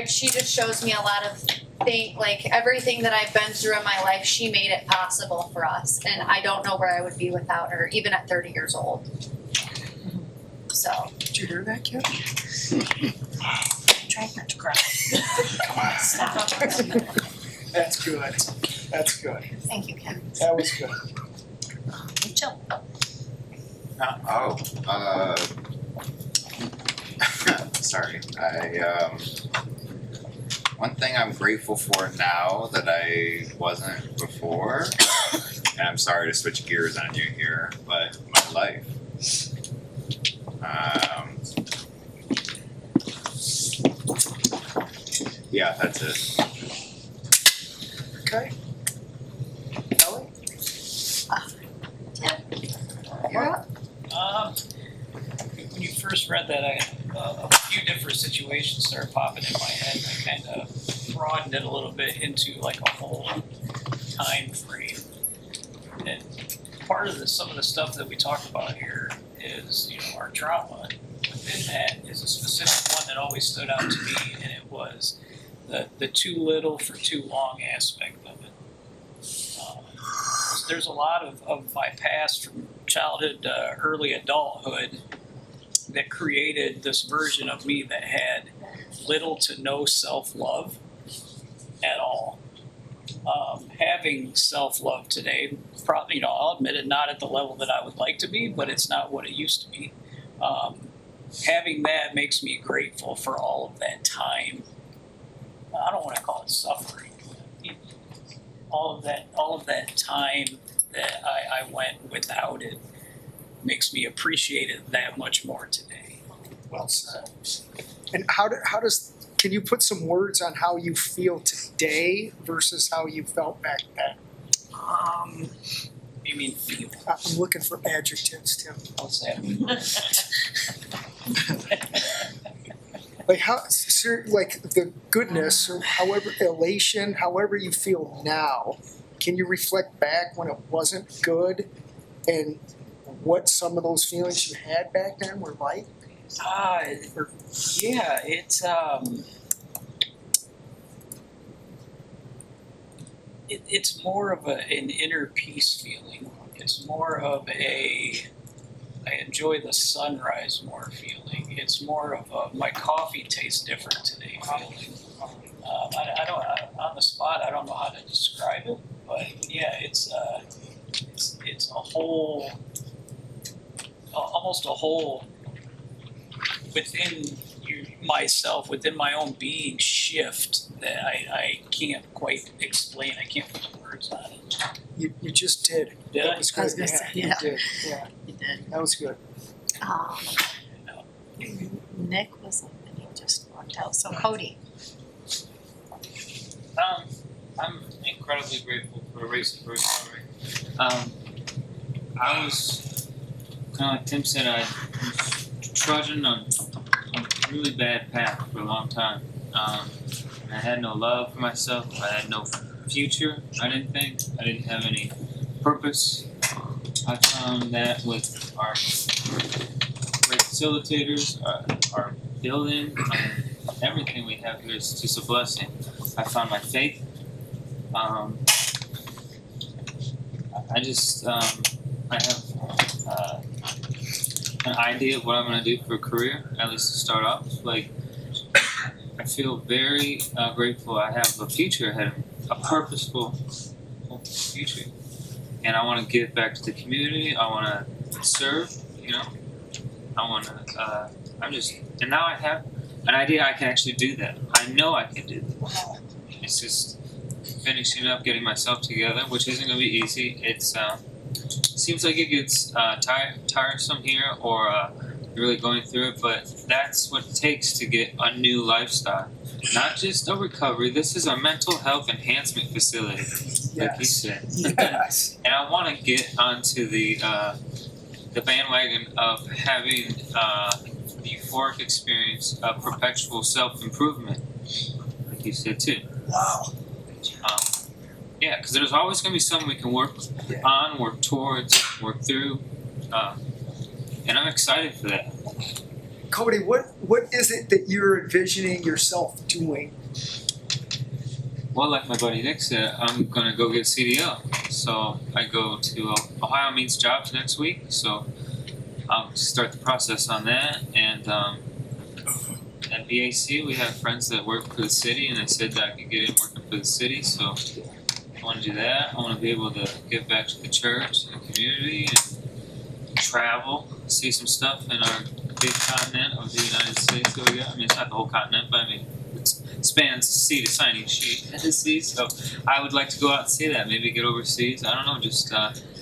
Speaker 12: She just shows me a lot of things, like everything that I've been through in my life, she made it possible for us, and I don't know where I would be without her, even at 30 years old. So.
Speaker 1: Did you hear that, kid?
Speaker 26: I'm trying not to cry.
Speaker 1: Come on.
Speaker 26: Stop.
Speaker 1: That's good. That's good.
Speaker 28: Thank you, Ken.
Speaker 1: That was good.
Speaker 28: Mitchell.
Speaker 5: Sorry. One thing I'm grateful for now that I wasn't before, and I'm sorry to switch gears on you here, but my life. Yeah, that's it.
Speaker 1: Okay. Kelly?
Speaker 28: You're up.
Speaker 29: When you first read that, a few different situations started popping in my head. I kind of broadened it a little bit into like a whole time frame. And part of some of the stuff that we talk about here is, our trauma. Within that is a specific one that always stood out to me, and it was the too little for too long aspect of it. There's a lot of my past from childhood, early adulthood that created this version of me that had little to no self-love at all. Having self-love today, probably, I'll admit it, not at the level that I would like to be, but it's not what it used to be. Having that makes me grateful for all of that time. I don't want to call it suffering. All of that time that I went without it makes me appreciate it that much more today.
Speaker 1: Well said. And can you put some words on how you feel today versus how you felt back then?
Speaker 29: You mean feel?
Speaker 1: I'm looking for adjectives, Tim.
Speaker 29: What's that mean?
Speaker 1: Like how? like the goodness or however elation, however you feel now, can you reflect back when it wasn't good and what some of those feelings you had back then were like?
Speaker 29: Yeah, it's more of an inner peace feeling. It's more of I enjoy the sunrise more feeling. It's more of my coffee tastes different today feeling. I don't on the spot. I don't know how to describe it, but yeah, it's a whole, almost a whole within myself, within my own being shift that I can't quite explain. I can't put words on it.
Speaker 1: You just did.
Speaker 29: Did
Speaker 1: That
Speaker 29: I?
Speaker 1: was good.
Speaker 28: I was gonna say,
Speaker 1: You
Speaker 28: yeah.
Speaker 1: did. Yeah,
Speaker 28: You did.
Speaker 1: that was good.
Speaker 28: Nick was up and he just walked out. So Cody.
Speaker 10: I'm incredibly grateful for Racing for Recovery. I was kind of like Tim said, I was trudging on a really bad path for a long time. I had no love for myself. I had no future. I didn't think. I didn't have any purpose. I found that with our great facilitators, our building, and everything we have here is just a blessing. I found my faith. I have an idea of what I'm going to do for a career, at least to start off. Like, I feel very grateful. I have a future ahead of me, a purposeful future. And I want to give back to the community. I want to serve, I want to, and now I have an idea I can actually do that. I know I can do that. It's just finishing up, getting myself together, which isn't going to be easy. It's seems like it gets tiresome here, or you're really going through it, but that's what it takes to get a new lifestyle. Not just a recovery. This is a mental health enhancement facility, like you said.
Speaker 1: Yes.
Speaker 10: And I want to get onto the bandwagon of having the euphoric experience of perpetual self-improvement, like you said too.
Speaker 1: Wow.
Speaker 10: Yeah, because there's always going to be something we can work on, work towards, work through, and I'm excited for that.
Speaker 1: Cody, what is it that you're envisioning yourself doing?
Speaker 10: Well, like my buddy Nick said, I'm going to go get CDL. So I go to Ohio Means Jobs next week, so I'll start the process on that. And at BAC, we have friends that work for the city, and they said that I could get in working for the city, so I want to do that. I want to be able to give back to the church and the community and travel, see some stuff in our big continent of the United States that we got. I mean, it's not the whole continent, but I mean, it spans sea to signing sea. So I would like to go out and see that, maybe get overseas. I don't know, just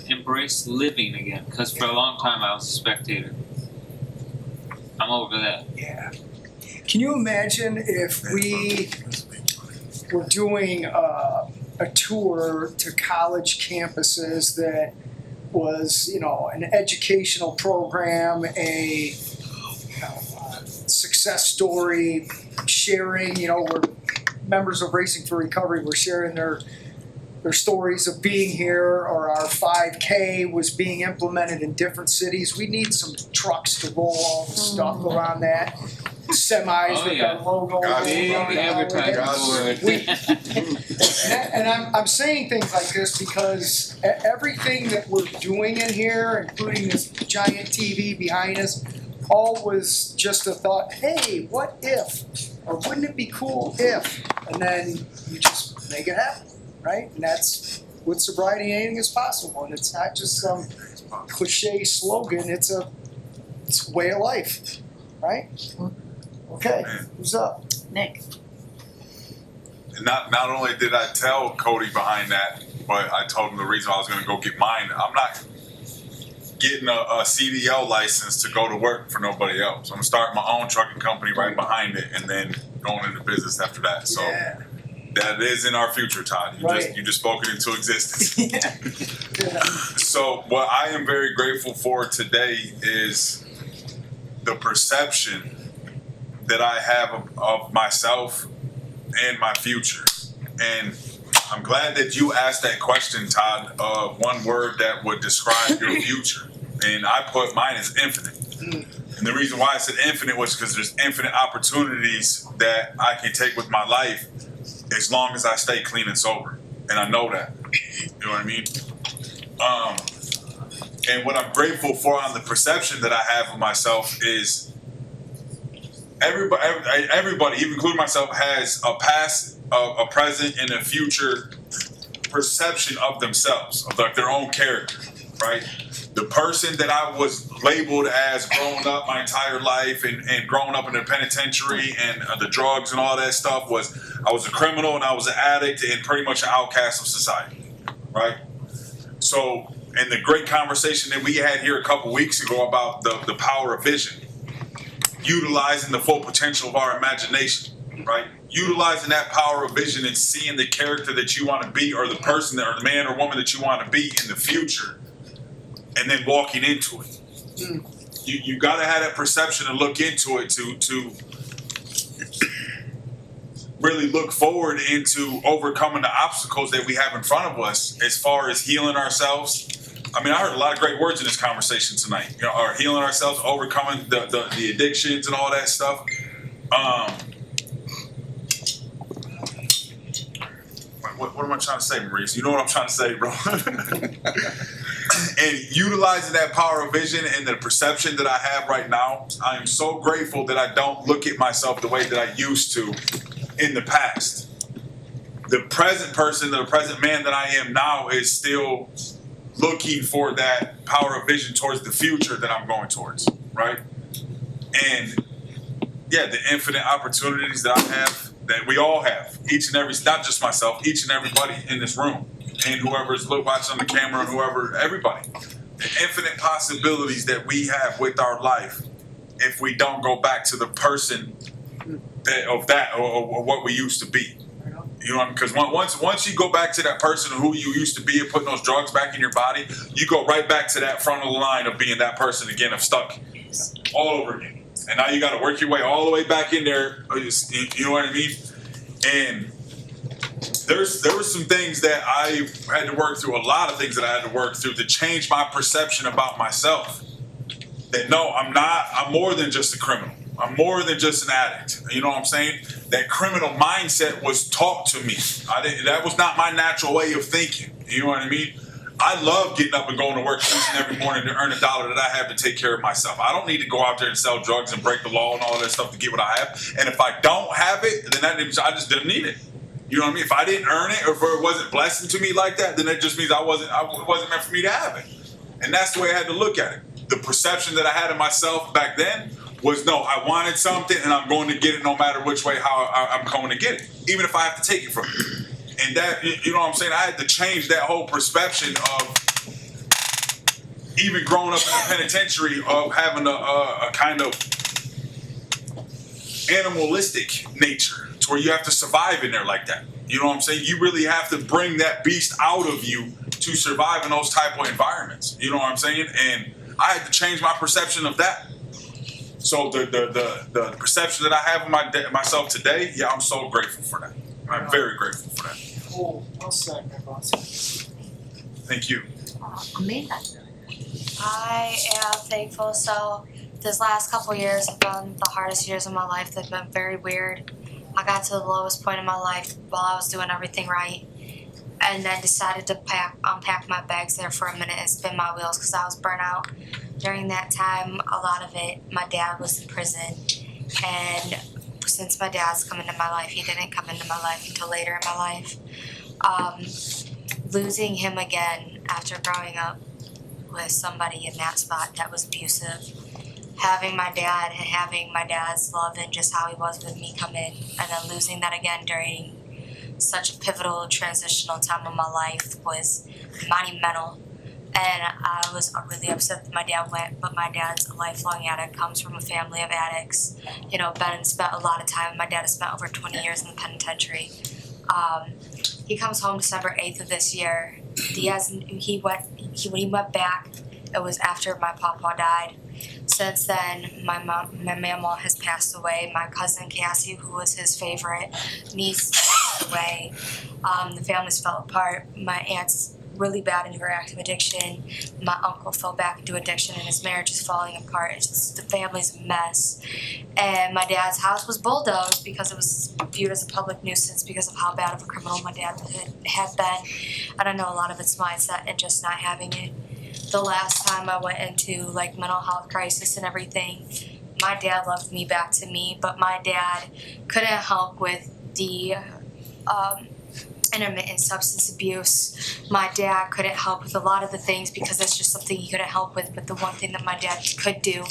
Speaker 10: embrace living again, because for a long time I was a spectator. I'm over that.
Speaker 1: Yeah. Can you imagine if we were doing a tour to college campuses that was, an educational program, a success story, sharing, where members of Racing for Recovery were sharing their stories of being here, or our 5K was being implemented in different cities. We need some trucks to roll all the stuff around that. Semis with our logo.
Speaker 10: Big advertising
Speaker 1: And I'm saying things like this because everything that we're doing in here, including this giant TV behind us, all was just a thought, hey, what if? Or wouldn't it be cool if? And then you just make it happen, right? And that's with sobriety, anything is possible. And it's not just some cliche slogan, it's a way of life, right? Okay, who's up?
Speaker 28: Nick.
Speaker 8: And not only did I tell Cody behind that, but I told him the reason I was going to go get mine. I'm not getting a CDL license to go to work for nobody else. I'm starting my own trucking company right behind it, and then going into business after that. So that is in our future, Todd. You just spoke it into existence. So what I am very grateful for today is the perception that I have of myself and my future. And I'm glad that you asked that question, Todd. One word that would describe your future. And I put mine as infinite. And the reason why I said infinite was because there's infinite opportunities that I can take with my life as long as I stay clean and sober. And I know that. You know what I mean? And what I'm grateful for on the perception that I have of myself is everybody, even including myself, has a past, a present, and a future perception of themselves, of like their own character, right? The person that I was labeled as growing up my entire life and growing up in the penitentiary and the drugs and all that stuff I was a criminal and I was an addict and pretty much an outcast of society, right? So, in the great conversation that we had here a couple weeks ago about the power of vision, utilizing the full potential of our imagination, right? Utilizing that power of vision and seeing the character that you want to be, or the person or the man or woman that you want to be in the future, and then walking into it. You got to have that perception and look into it to really look forward into overcoming the obstacles that we have in front of us as far as healing ourselves. I mean, I heard a lot of great words in this conversation tonight. You know, or healing ourselves, overcoming the addictions and all that stuff. What am I trying to say, Maurice? You know what I'm trying to say, bro. And utilizing that power of vision and the perception that I have right now, I am so grateful that I don't look at myself the way that I used to in the past. The present person, the present man that I am now is still looking for that power of vision towards the future that I'm going towards, right? And yeah, the infinite opportunities that I have, that we all have, each and every, not just myself, each and everybody in this room, and whoever's watching on the camera, and whoever, everybody, the infinite possibilities that we have with our life if we don't go back to the person or what we used to be. You know, because once you go back to that person who you used to be and putting those drugs back in your body, you go right back to that front of the line of being that person again, of stuck all over again. And now you got to work your way all the way back in there. You know what I mean? And there were some things that I had to work through, a lot of things that I had to work through to change my perception about myself. That no, I'm more than just a criminal. I'm more than just an addict. You know what I'm saying? That criminal mindset was taught to me. That was not my natural way of thinking. You know what I mean? I love getting up and going to work each and every morning to earn $1 that I have to take care of myself. I don't need to go out there and sell drugs and break the law and all that stuff to get what I have. And if I don't have it, then I just didn't need it. You know what I mean? If I didn't earn it, or if it wasn't blessing to me like that, then it just means it wasn't meant for me to have it. And that's the way I had to look at it. The perception that I had of myself back then was, no, I wanted something and I'm going to get it no matter which way, how I'm going to get it, even if I have to take it from you. And that, you know what I'm saying? I had to change that whole perception of even growing up in the penitentiary, of having a kind of animalistic nature to where you have to survive in there like that. You know what I'm saying? You really have to bring that beast out of you to survive in those type of environments. You know what I'm saying? And I had to change my perception of that. So the perception that I have of myself today, yeah, I'm so grateful for that. I'm very grateful for that.
Speaker 1: Cool. Well said, my boss.
Speaker 8: Thank you.
Speaker 28: Amanda.
Speaker 25: I am thankful. So this last couple years have been the hardest years of my life. They've been very weird. I got to the lowest point in my life while I was doing everything right, and then decided to unpack my bags there for a minute and spin my wheels because I was burnt out. During that time, a lot of it, my dad was in prison, and since my dad's come into my life, he didn't come into my life until later in my life. Losing him again after growing up with somebody in that spot that was abusive, having my dad and having my dad's love and just how he was with me come in, and then losing that again during such a pivotal transitional time of my life was monumental. And I was really upset that my dad went, but my dad's a lifelong addict, comes from a family of addicts. You know, Ben spent a lot of time, my dad has spent over 20 years in the penitentiary. He comes home December 8th of this year. When he went back, it was after my papa died. Since then, my mama has passed away. My cousin Cassie, who was his favorite niece, passed away. The families fell apart. My aunt's really bad into her active addiction. My uncle fell back into addiction and his marriage is falling apart. It's just, the family's a mess. And my dad's house was bulldozed because it was viewed as a public nuisance because of how bad of a criminal my dad had been. And I know a lot of it's mindset and just not having it. The last time I went into like mental health crisis and everything, my dad loved me back to me, but my dad couldn't help with the intermittent substance abuse. My dad couldn't help with a lot of the things because that's just something he couldn't help with. But the one thing that my dad could do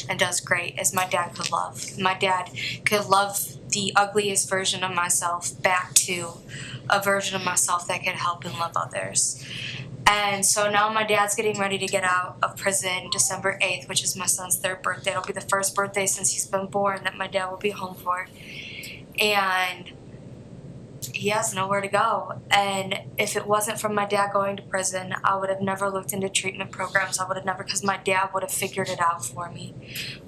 Speaker 25: and does great is my dad could love. My dad could love the ugliest version of myself back to a version of myself that could help and love others. And so now my dad's getting ready to get out of prison December 8th, which is my son's 3rd birthday. It'll be the first birthday since he's been born that my dad will be home for. And he has nowhere to go. And if it wasn't for my dad going to prison, I would have never looked into treatment programs. I would have never, because my dad would have figured it out for me.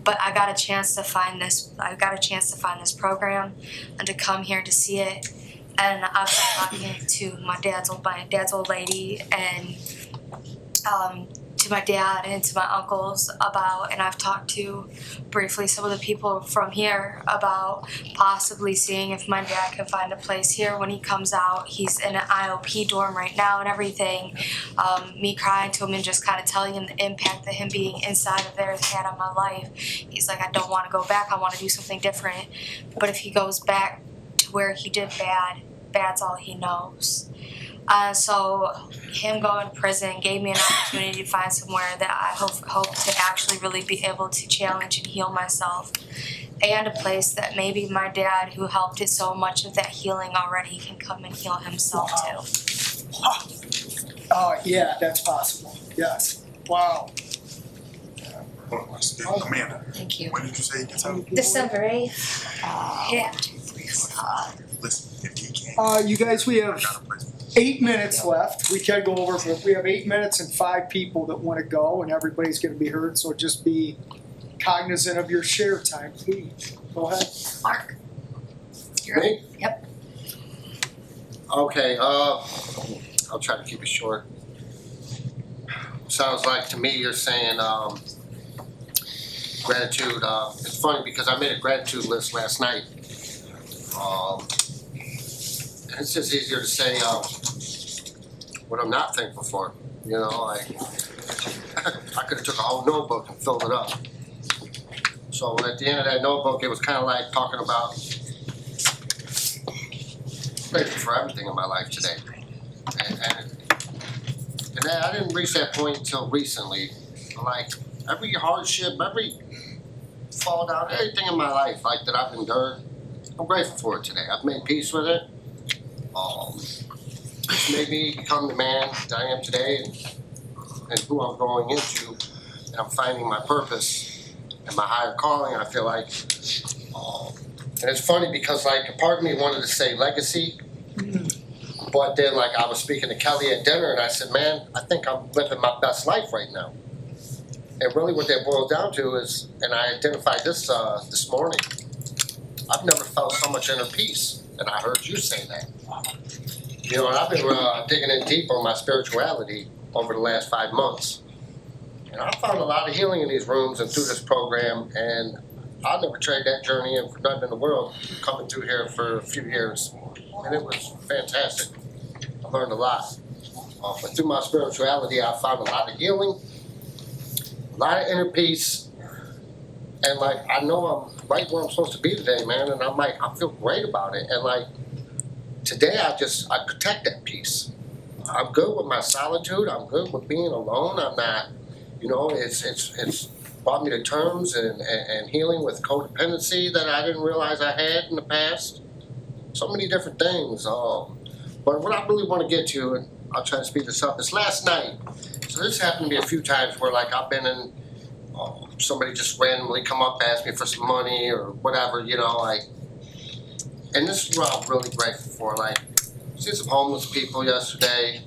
Speaker 25: But I got a chance to find this program and to come here to see it. And I've been talking to my dad's old lady and to my dad and to my uncles about, and I've talked to briefly some of the people from here about possibly seeing if my dad can find a place here when he comes out. He's in an IOP dorm right now and everything. Me crying to him and just kind of telling him the impact that him being inside of there has had on my life. He's like, I don't want to go back. I want to do something different. But if he goes back to where he did bad's all he knows. So him going to prison gave me an opportunity to find somewhere that I hope to actually really be able to challenge and heal myself, and a place that maybe my dad, who helped it so much of that healing already, can come and heal himself too.
Speaker 1: Yeah, that's possible. Yes. Wow.
Speaker 8: Amanda.
Speaker 25: Thank you.
Speaker 8: When did you say he gets out?
Speaker 25: December 8th. Yeah.
Speaker 8: Listen, if he can't.
Speaker 1: You guys, we have 8 minutes left. We can go over, but we have 8 minutes and 5 people that want to go, and everybody's going to be heard. So just be cognizant of your share time, please. Go ahead.
Speaker 25: Mark.
Speaker 11: Me?
Speaker 25: Yep.
Speaker 11: Okay, I'll try to keep it short. Sounds like to me you're saying gratitude. It's funny because I made a gratitude list last night. And it's just easier to say what I'm not thankful for. You know, I could have took a whole notebook and filled it up. So at the end of that notebook, it was kind of like talking about grateful for everything in my life today. And I didn't reach that point until recently. Like every hardship, every fall down, everything in my life like that I've endured, I'm grateful for it today. I've made peace with it. It's made me become the man that I am today and who I'm growing into. And I'm finding my purpose and my higher calling, I feel like. And it's funny because like a part of me wanted to say legacy, but then like I was speaking to Kelly at dinner and I said, man, I think I'm living my best life right now. And really what that boils down to is, and I identified this this morning, I've never felt so much inner peace. And I heard you say that. You know, and I've been digging in deep on my spirituality over the last 5 months. And I found a lot of healing in these rooms and through this program, and I'll never trade that journey in for nothing in the world, coming through here for a few years. And it was fantastic. I learned a lot. But through my spirituality, I found a lot of healing, a lot of inner peace, and like I know I'm right where I'm supposed to be today, man, and I'm like, I feel great about it. And like today I protect that peace. I'm good with my solitude, I'm good with being alone. I'm not, you know, it's brought me to terms and healing with codependency that I didn't realize I had in the past. So many different things. But what I really want to get to, and I'll try to speed this up, is last night. So this happened to me a few times where like I've been in somebody just randomly come up, ask me for some money or whatever, you know, like, and this is what I'm really grateful for. Like, I seen some homeless people yesterday,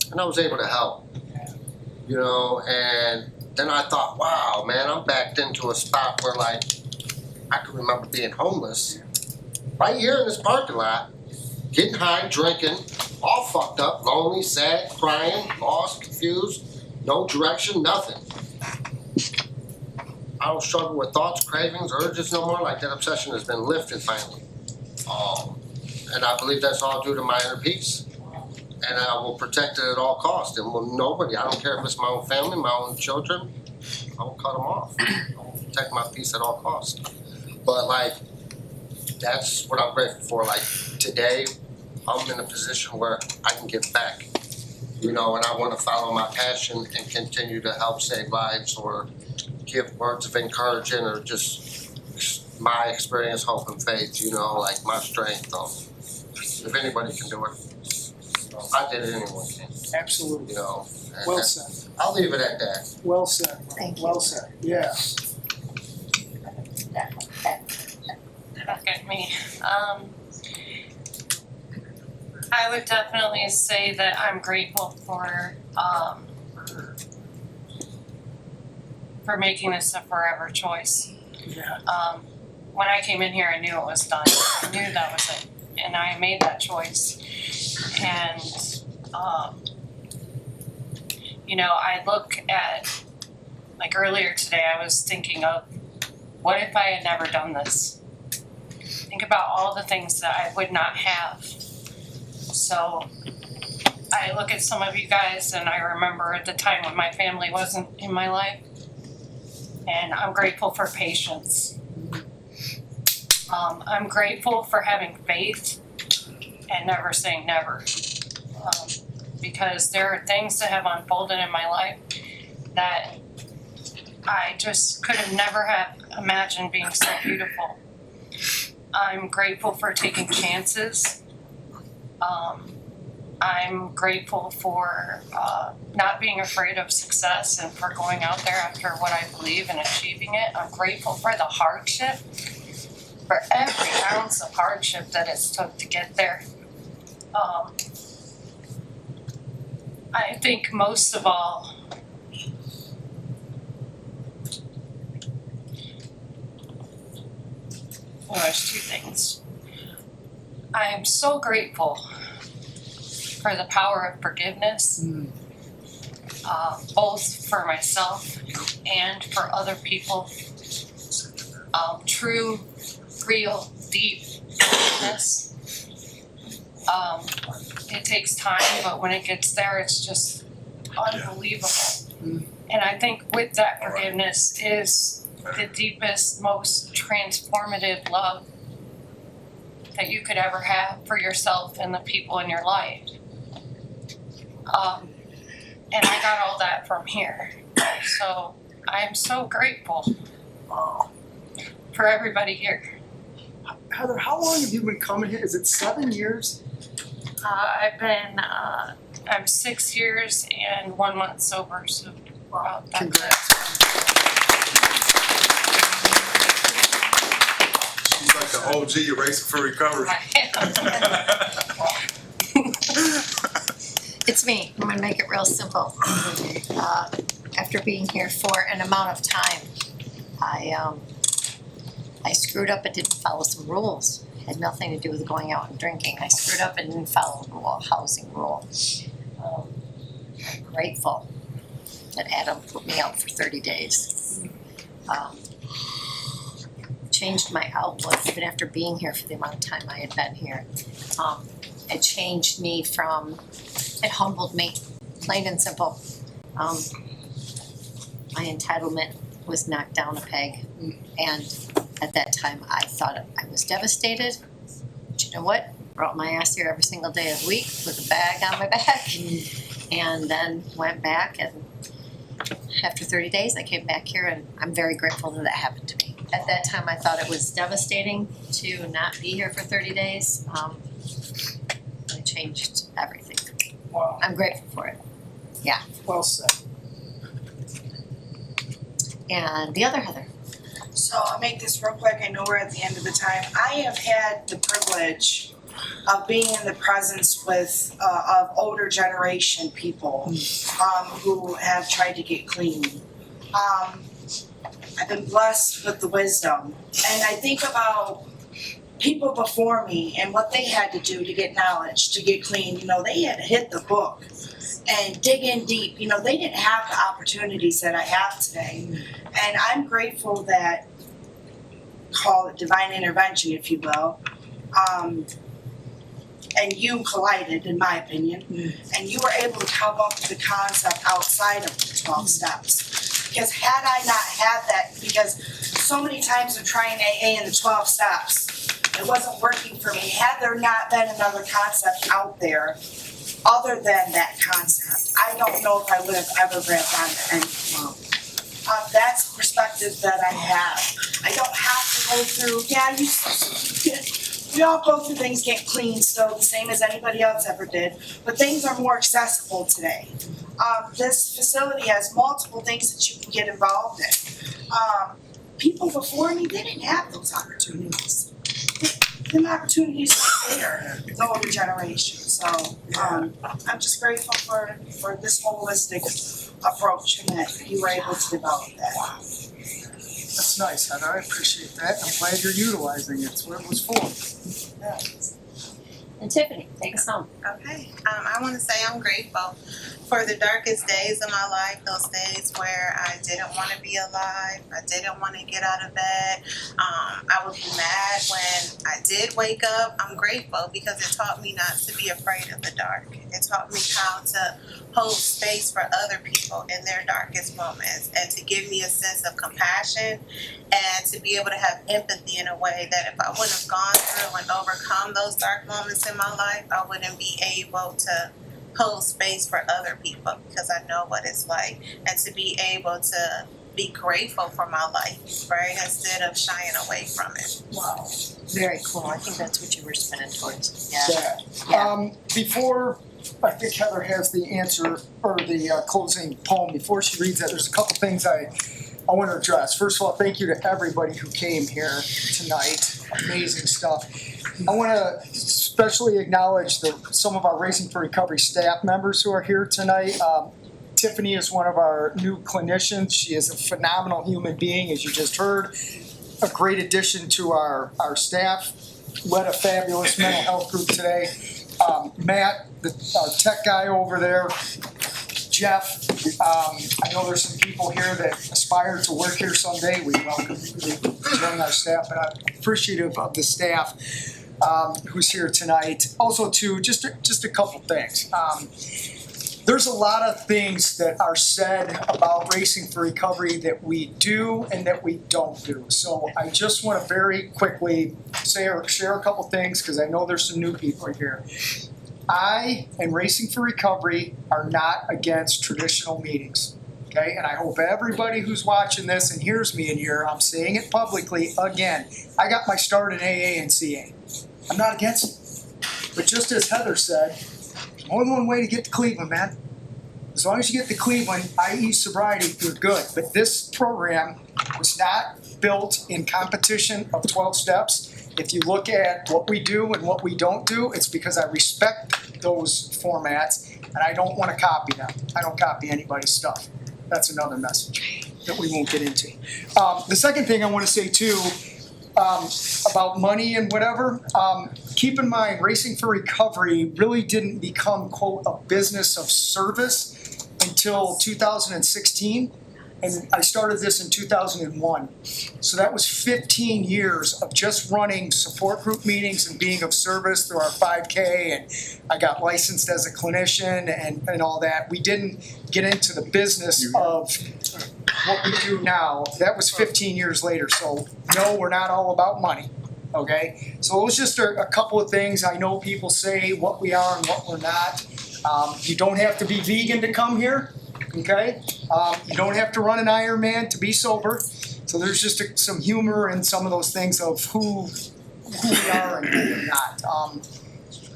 Speaker 11: and I was able to help. you know, and then I thought, wow, man, I'm backed into a spot where like, I can remember being homeless right here in this parking lot, getting high, drinking, all fucked up, lonely, sad, crying, lost, confused, no direction, nothing. I don't struggle with thoughts, cravings, urges no more. Like that obsession has been lifted finally. And I believe that's all due to my inner peace. And I will protect it at all costs. And will nobody, I don't care if it's my own family, my own children, I will cut them off. I will protect my peace at all costs. But like, that's what I'm grateful for. Like today, I'm in a position where I can give back, you know, and I want to follow my passion and continue to help save lives or give words of encouragement or just my experience, hope, and faith, you know, like my strength. If anybody can do it, I did it, anyone can.
Speaker 1: Absolutely.
Speaker 11: You know,
Speaker 1: Well said.
Speaker 11: I'll leave it at that.
Speaker 1: Well said.
Speaker 28: Thank you.
Speaker 1: Well said. Yeah.
Speaker 3: Look at me. I would definitely say that I'm grateful for making this a forever choice.
Speaker 1: Yeah.
Speaker 3: When I came in here, I knew it was done. I knew that was it, and I made that choice. And you know, I look at, like earlier today, I was thinking of, what if I had never done this? Think about all the things that I would not have. So I look at some of you guys and I remember at the time when my family wasn't in my life. And I'm grateful for patience. I'm grateful for having faith and never saying never. Because there are things that have unfolded in my life that I just could have never have imagined being so beautiful. I'm grateful for taking chances. I'm grateful for not being afraid of success and for going out there after what I believe and achieving it. I'm grateful for the hardship, for every ounce of hardship that it's took to get there. I think most of all, well, there's two things. I am so grateful for the power of forgiveness, both for myself and for other people. True, real, deep forgiveness. It takes time, but when it gets there, it's just unbelievable. And I think with that forgiveness is the deepest, most transformative love that you could ever have for yourself and the people in your life. And I got all that from here. So I am so grateful for everybody here.
Speaker 1: Heather, how long have you been coming here? Is it 7 years?
Speaker 3: I've been, I'm 6 years and 1 month sober, so that's
Speaker 1: Congrats.
Speaker 8: She's like the OG Racing for Recovery.
Speaker 28: It's me. I'm gonna make it real simple. After being here for an amount of time, I screwed up and didn't follow some rules. It had nothing to do with going out and drinking. I screwed up and didn't follow a housing rule. I'm grateful that Adam put me out for 30 days. Changed my outlook even after being here for the amount of time I had been here. It changed me from, it humbled me, plain and simple. My entitlement was knocked down a peg, and at that time I thought I was devastated. But you know what? Brought my ass here every single day of the week with a bag on my back, and then went back, and after 30 days I came back here, and I'm very grateful that that happened to me. At that time I thought it was devastating to not be here for 30 days. It changed everything.
Speaker 1: Wow.
Speaker 28: I'm grateful for it. Yeah.
Speaker 1: Well said.
Speaker 28: And the other Heather.
Speaker 13: So I'll make this real quick. I know we're at the end of the time. I have had the privilege
Speaker 26: of being in the presence with of older generation people who have tried to get clean. I've been blessed with the wisdom, and I think about people before me and what they had to do to get knowledge, to get clean. You know, they had to hit the book and dig in deep. You know, they didn't have the opportunities that I have today. And I'm grateful that, call it divine intervention, if you will, and you collided, in my opinion, and you were able to come up with the concept outside of the 12 steps. Because had I not had that, because so many times of trying AA and the 12 steps, it wasn't working for me. Had there not been another concept out there other than that concept, I don't know if I would have ever grabbed on to anything. That's the perspective that I have. I don't have to go through, we all go through things, get clean still, the same as anybody else ever did, but things are more accessible today. This facility has multiple things that you can get involved in. People before me, they didn't have those opportunities. Them opportunities were there, the older generation. So I'm just grateful for this holistic approach and that you were able to develop that.
Speaker 1: Wow. That's nice, Heather. I appreciate that. I'm glad you're utilizing it. It's what it was for.
Speaker 26: Yeah.
Speaker 28: And Tiffany, take us home.
Speaker 13: Okay. I want to say I'm grateful for the darkest days of my life, those days where I didn't want to be alive, I didn't want to get out of bed. I would be mad when I did wake up. I'm grateful because it taught me not to be afraid of the dark. It taught me how to hold space for other people in their darkest moments and to give me a sense of compassion and to be able to have empathy in a way that if I wouldn't have gone through and overcome those dark moments in my life, I wouldn't be able to hold space for other people because I know what it's like, and to be able to be grateful for my life, right, instead of shying away from it.
Speaker 26: Wow.
Speaker 28: Very cool. I think that's what you were spinning towards.
Speaker 1: Before I think Heather has the answer or the closing poem, before she reads that, there's a couple things I want to address. First of all, thank you to everybody who came here tonight. Amazing stuff. I want to especially acknowledge some of our Racing for Recovery staff members who are here tonight. Tiffany is one of our new clinicians. She is a phenomenal human being, as you just heard. A great addition to our staff. Led a fabulous mental health group today. Matt, our tech guy over there. Jeff, I know there's some people here that aspire to work here someday. We welcome you to join our staff, and I'm appreciative of the staff who's here tonight. Also, too, just a couple things. There's a lot of things that are said about Racing for Recovery that we do and that we don't do. So I just want to very quickly share a couple things because I know there's some new people here. I and Racing for Recovery are not against traditional meetings, okay? And I hope everybody who's watching this and hears me in here, I'm saying it publicly again. I got my start in AA and CA. I'm not against it. But just as Heather said, there's only one way to get to Cleveland, man. As long as you get to Cleveland, i.e. sobriety, you're good. But this program was not built in competition of 12 steps. If you look at what we do and what we don't do, it's because I respect those formats and I don't want to copy them. I don't copy anybody's stuff. That's another message that we won't get into. The second thing I want to say too, about money and whatever, keep in mind Racing for Recovery really didn't become, quote, a business of service until 2016. And I started this in 2001. So that was 15 years of just running support group meetings and being of service through our 5K. And I got licensed as a clinician and all that. We didn't get into the business of what we do now. That was 15 years later. So no, we're not all about money. Okay? So it was just a couple of things. I know people say what we are and what we're not. You don't have to be vegan to come here. Okay, you don't have to run an Ironman to be sober. So there's just some humor in some of those things of who we are and who we're not.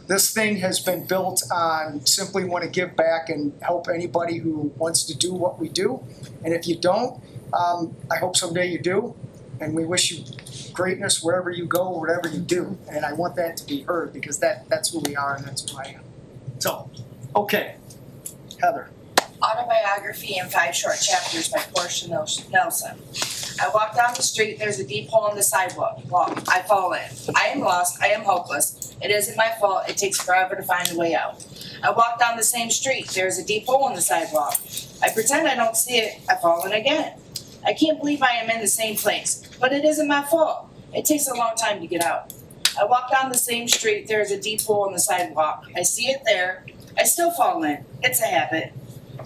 Speaker 1: This thing has been built on simply want to give back and help anybody who wants to do what we do. And if you don't, I hope someday you do. and we wish you greatness wherever you go, whatever you do. And I want that to be heard because that's who we are and that's who I am. So, okay, Heather.
Speaker 26: Autobiography in 5 short chapters by Portia Nelson. I walk down the street, there's a deep hole in the sidewalk. I fall in. I am lost, I am hopeless. It isn't my fault, it takes forever to find a way out. I walk down the same street, there's a deep hole in the sidewalk. I pretend I don't see it, I fall in again. I can't believe I am in the same place, but it isn't my fault. It takes a long time to get out. I walk down the same street, there's a deep hole in the sidewalk. I see it there, I still fall in. It's a habit.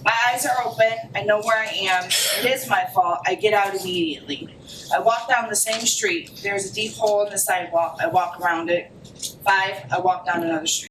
Speaker 26: My eyes are open, I know where I am, it is my fault, I get out immediately. I walk down the same street, there's a deep hole in the sidewalk, I walk around it. 5, I walk down another street.